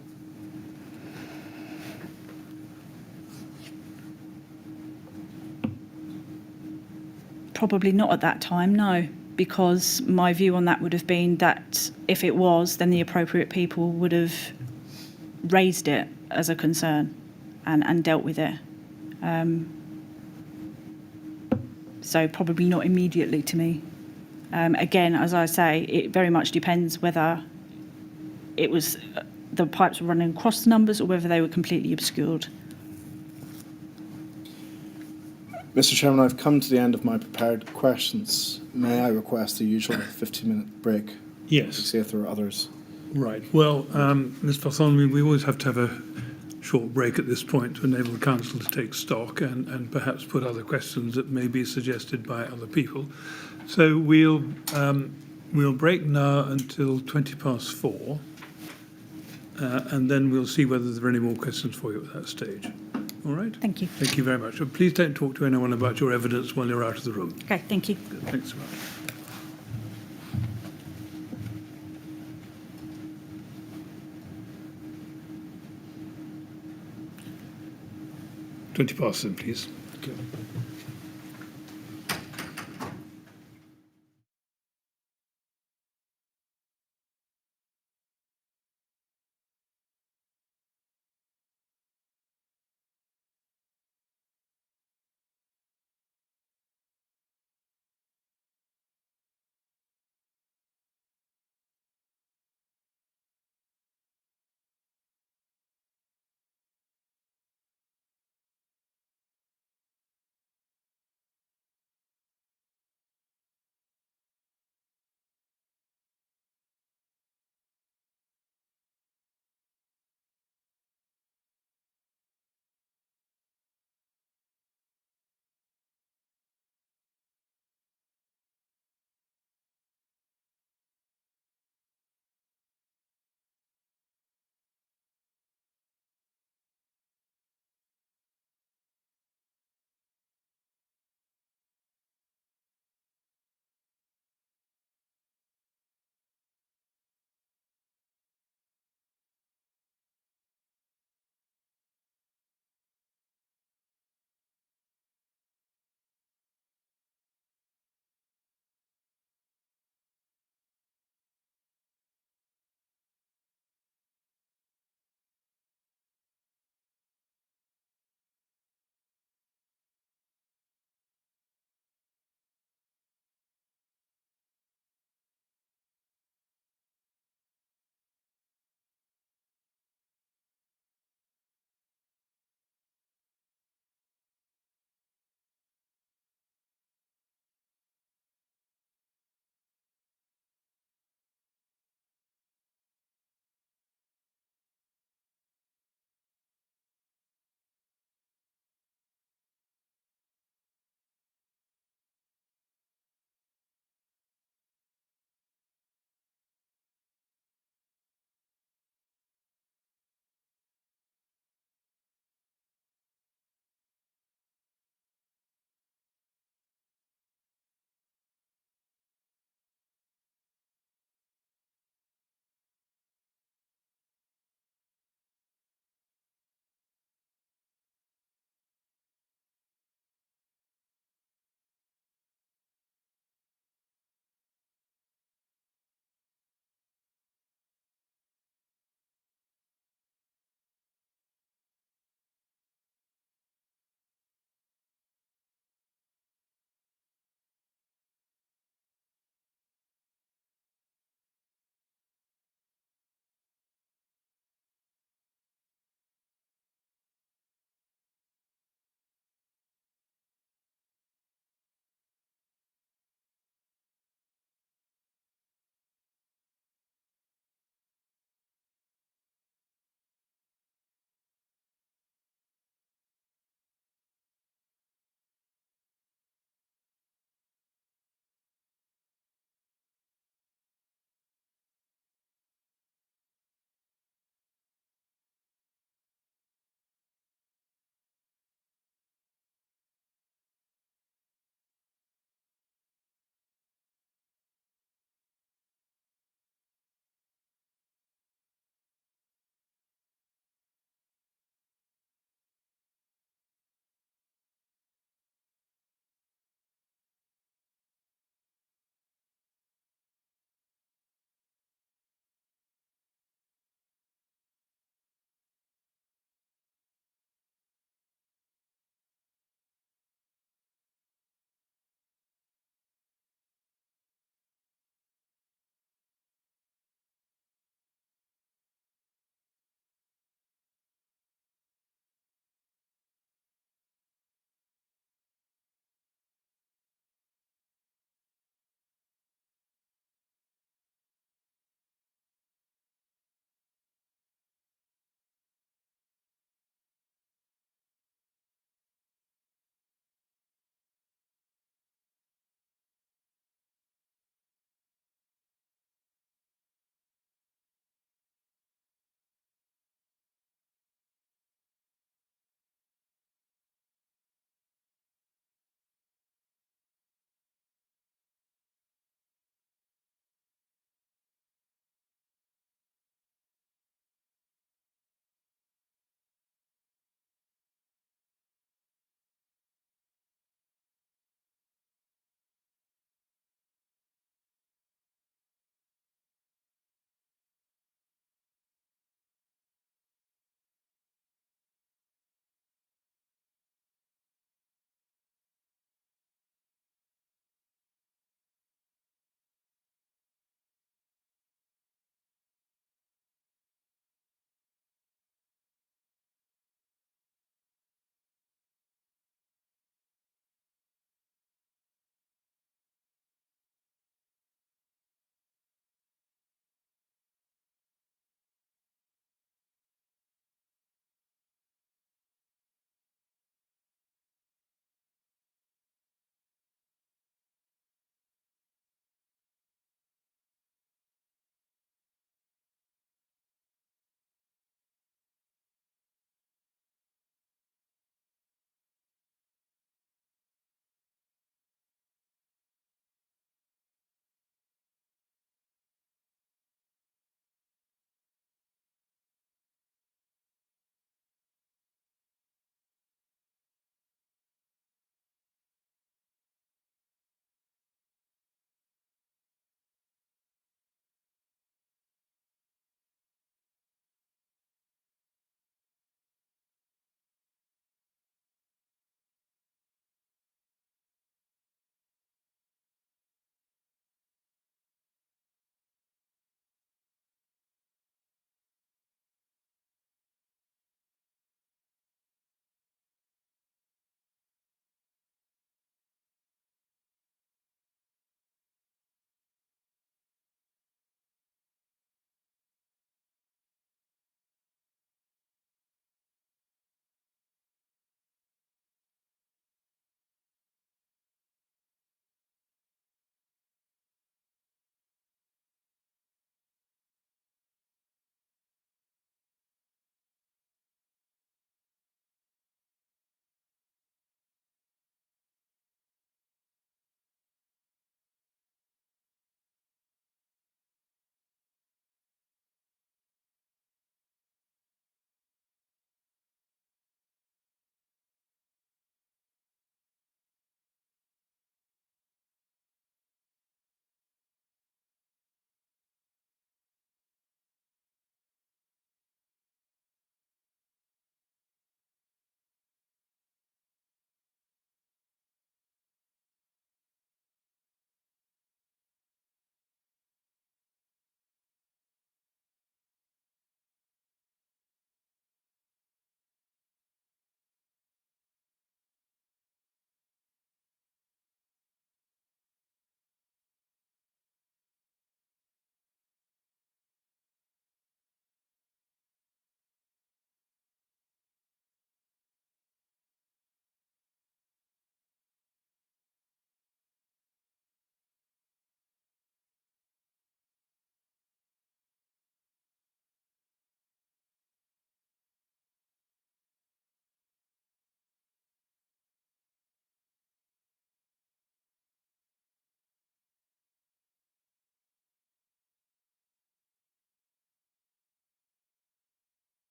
C: Probably not at that time, no, because my view on that would have been that if it was, then the appropriate people would have raised it as a concern and dealt with it. So probably not immediately to me. Again, as I say, it very much depends whether it was the pipes were running across the numbers or whether they were completely obscured.
B: Mr. Chairman, I've come to the end of my prepared questions. May I request the usual 15-minute break?
A: Yes.
B: To see if there are others.
A: Right. Well, Ms. Bartholomew, we always have to have a short break at this point to enable the council to take stock and perhaps put other questions that may be suggested by other people. So we'll break now until 4:20, and then we'll see whether there are any more questions for you at that stage. All right?
C: Thank you.
A: Thank you very much. Please don't talk to anyone about your evidence while you're out of the room.
C: Okay, thank you.
A: Good. Thanks so much. Twenty past then, please. Okay.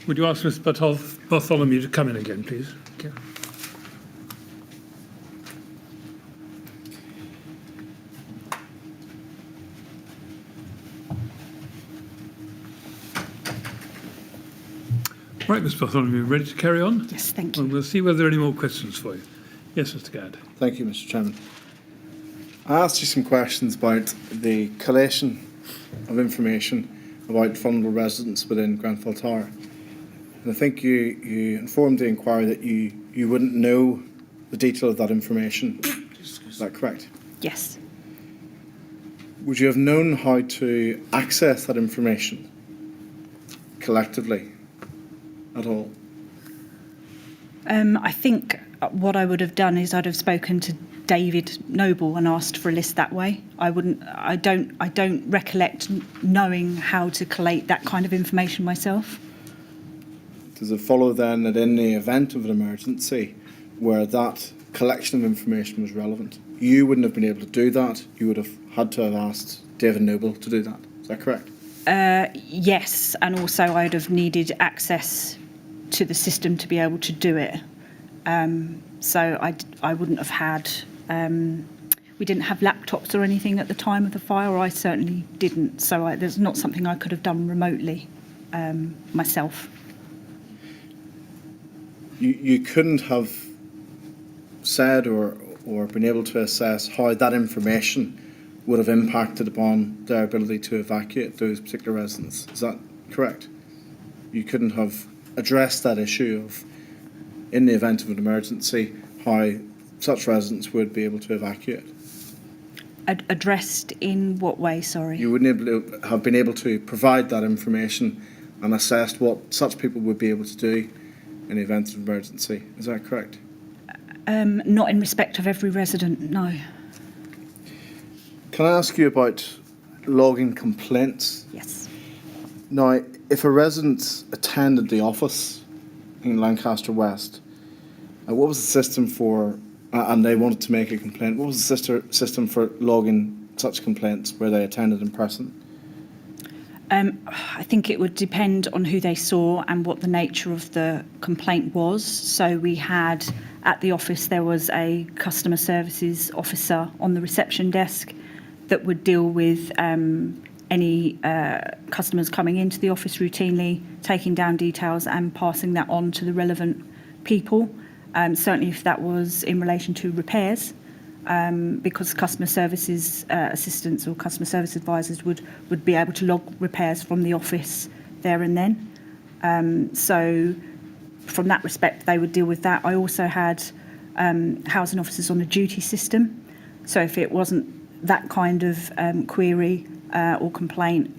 A: Would you ask Mr. Bartholomew to come in again, please? Thank you. Right, Mr. Bartholomew, ready to carry on?
C: Yes, thank
A: Well,
C: you.
A: we'll see whether there are any more questions for you. Yes, Mr. Gadd.
B: Thank you, Mr. Chairman. I asked you some questions about the collation of information about vulnerable residents within Grenfell Tower. And I think you informed the inquiry that you wouldn't know the detail of that information. Is that correct?
C: Yes.
B: Would you have known how to access that information collectively at all?
C: I think what I would have done is I'd have spoken to David Noble and asked for a list that way. I don't recollect knowing how to collate that kind of information myself.
B: Does it follow then that in the event of an emergency where that collection of information was relevant, you wouldn't have been able to do that? You would have had to have asked David Noble to do that. Is that correct?
C: Yes, and also I'd have needed access to the system to be able to do it. So I wouldn't have had. We didn't have laptops or anything at the time of the fire, or I certainly didn't. So there's not something I could have done remotely myself.
B: You couldn't have said or been able to assess how that information would have impacted upon their ability to evacuate those particular residents. Is that correct? You couldn't have addressed that issue of, in the event of an emergency, how such residents would be able to evacuate.
C: Addressed in what way, sorry?
B: You wouldn't have been able to provide that information and assessed what such people would be able to do in the event of an emergency. Is that correct?
C: Not in respect of every resident, no.
B: Can I ask you about logging complaints?
C: Yes.
B: Now, if a resident attended the office in Lancaster West, what was the system for, and they wanted to make a complaint, what was the system for logging such complaints where they attended in person?
C: I think it would depend on who they saw and what the nature of the complaint was. So we had, at the office, there was a customer services officer on the reception desk that would deal with any customers coming into the office routinely, taking down details and passing that on to the relevant people. Certainly if that was in relation to repairs, because customer services assistants or customer service advisors would be able to log repairs from the office there and then. So from that respect, they would deal with that. I also had housing officers on the duty system. So if it wasn't that kind of query or complaint,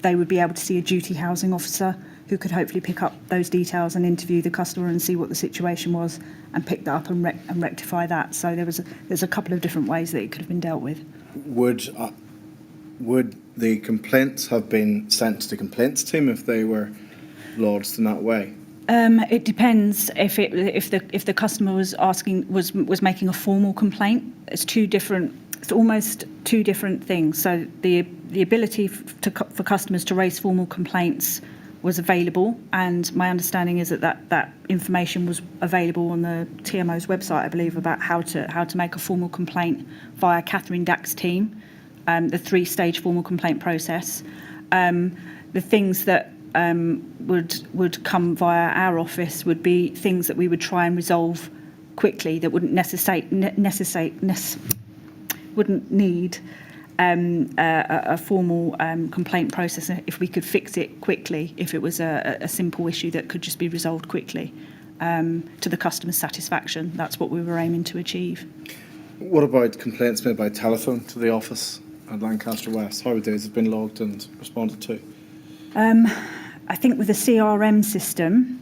C: they would be able to see a duty housing officer who could hopefully pick up those details and interview the customer and see what the situation was and pick that up and rectify that. So there's a couple of different ways that it could have been dealt with.
B: Would the complaints have been sent to the complaints team if they were lodged in that way?
C: It depends if the customer was making a formal complaint. It's almost two different things. So the ability for customers to raise formal complaints was available, and my understanding is that information was available on the TMO's website, I believe, about how to make a formal complaint via Catherine Dack's team, the 3-stage formal complaint process. The things that would come via our office would be things that we would try and resolve quickly that wouldn't wouldn't need a formal complaint process if we could fix it quickly, if it was a simple issue that could just be resolved quickly to the customer's satisfaction. That's what we were aiming to achieve.
B: What about complaints made by telephone to the office at Lancaster West? How would those have been logged and responded to?
C: I think with the CRM system,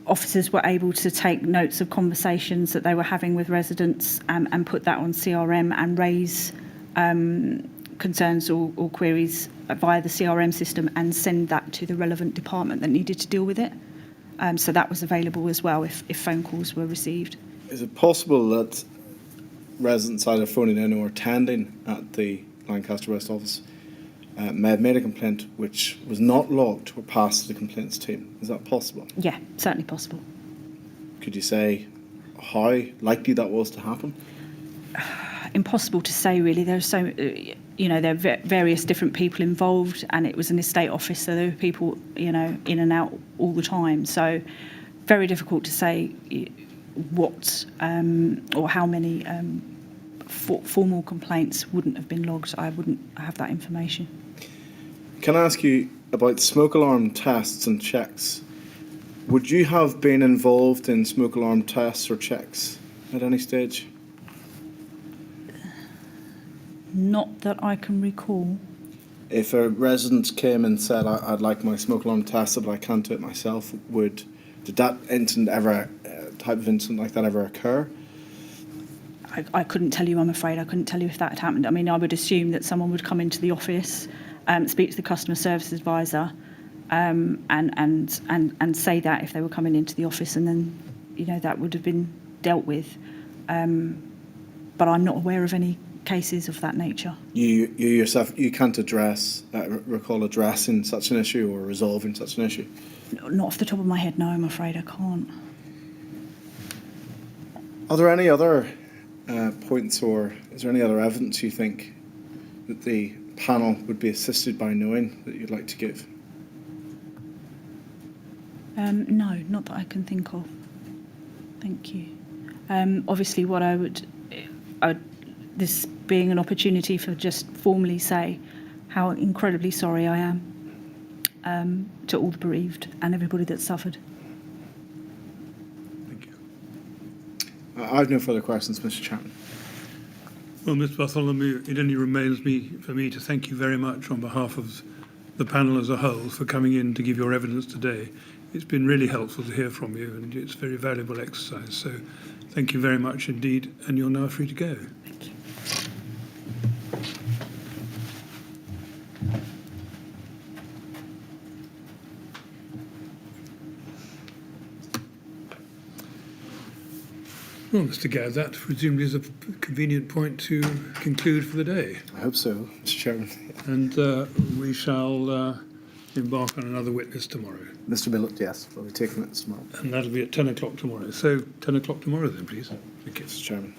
C: officers were able to take notes of conversations that they were having with residents and put that on CRM and raise concerns or queries via the CRM system and send that to the relevant department that needed to deal with it. So that was available as well if phone calls were received.
B: Is it possible that residents either phoning in or attending at the Lancaster West office may have made a complaint which was not logged or passed to the complaints team. Is that possible?
C: Yeah, certainly possible.
B: Could you say how likely that was to happen?
C: Impossible to say, really. There are various different people involved, and it was an estate office, so there were people, in and out all the time. So very difficult to say what or how many formal complaints wouldn't have been logged. I wouldn't have that information.
B: Can I ask you about smoke alarm tests and checks? Would you have been involved in smoke alarm tests or checks at any stage?
C: Not that I can recall.
B: If a resident came and said, I'd like my smoke alarm tested, but I can't do it myself, did that incident ever, type of incident like that ever occur?
C: I couldn't tell you, I'm afraid. I couldn't tell you if that had happened. I mean, I would assume that someone would come into the office, speak to the customer service advisor, and say that if they were coming into the office, and then, that would have been dealt with. But I'm not aware of any cases of that nature.
B: You yourself, you can't recall addressing such an issue or resolving such an issue?
C: Not off the top of my head, no, I'm afraid I can't.
B: Are there any other points, or is there any other evidence you think that the panel would be assisted by knowing that you'd like to give?
C: No, not that I can think of. Thank you. Obviously, what I would, this being an opportunity for just formally say how incredibly sorry I am to all the bereaved and everybody that suffered.
B: Thank you. I have no further questions, Mr. Chairman.
A: Well, Mr. Bartholomew, it only remains for me to thank you very much on behalf of the panel as a whole for coming in to give your evidence today. It's been really helpful to hear from you, and it's a very valuable exercise. So thank you very much indeed, and you're now free to go.
C: Thank you.
A: Well, Mr. Gadd, that presumably is a convenient point to conclude for the day.
B: I hope so, Mr. Chairman.
A: And we shall embark on another witness tomorrow.
B: Mr. Millett, yes, we'll be taking it tomorrow.
A: And that'll be at 10 o'clock tomorrow. So 10 o'clock tomorrow then, please. Thank you.
B: Mr. Chairman.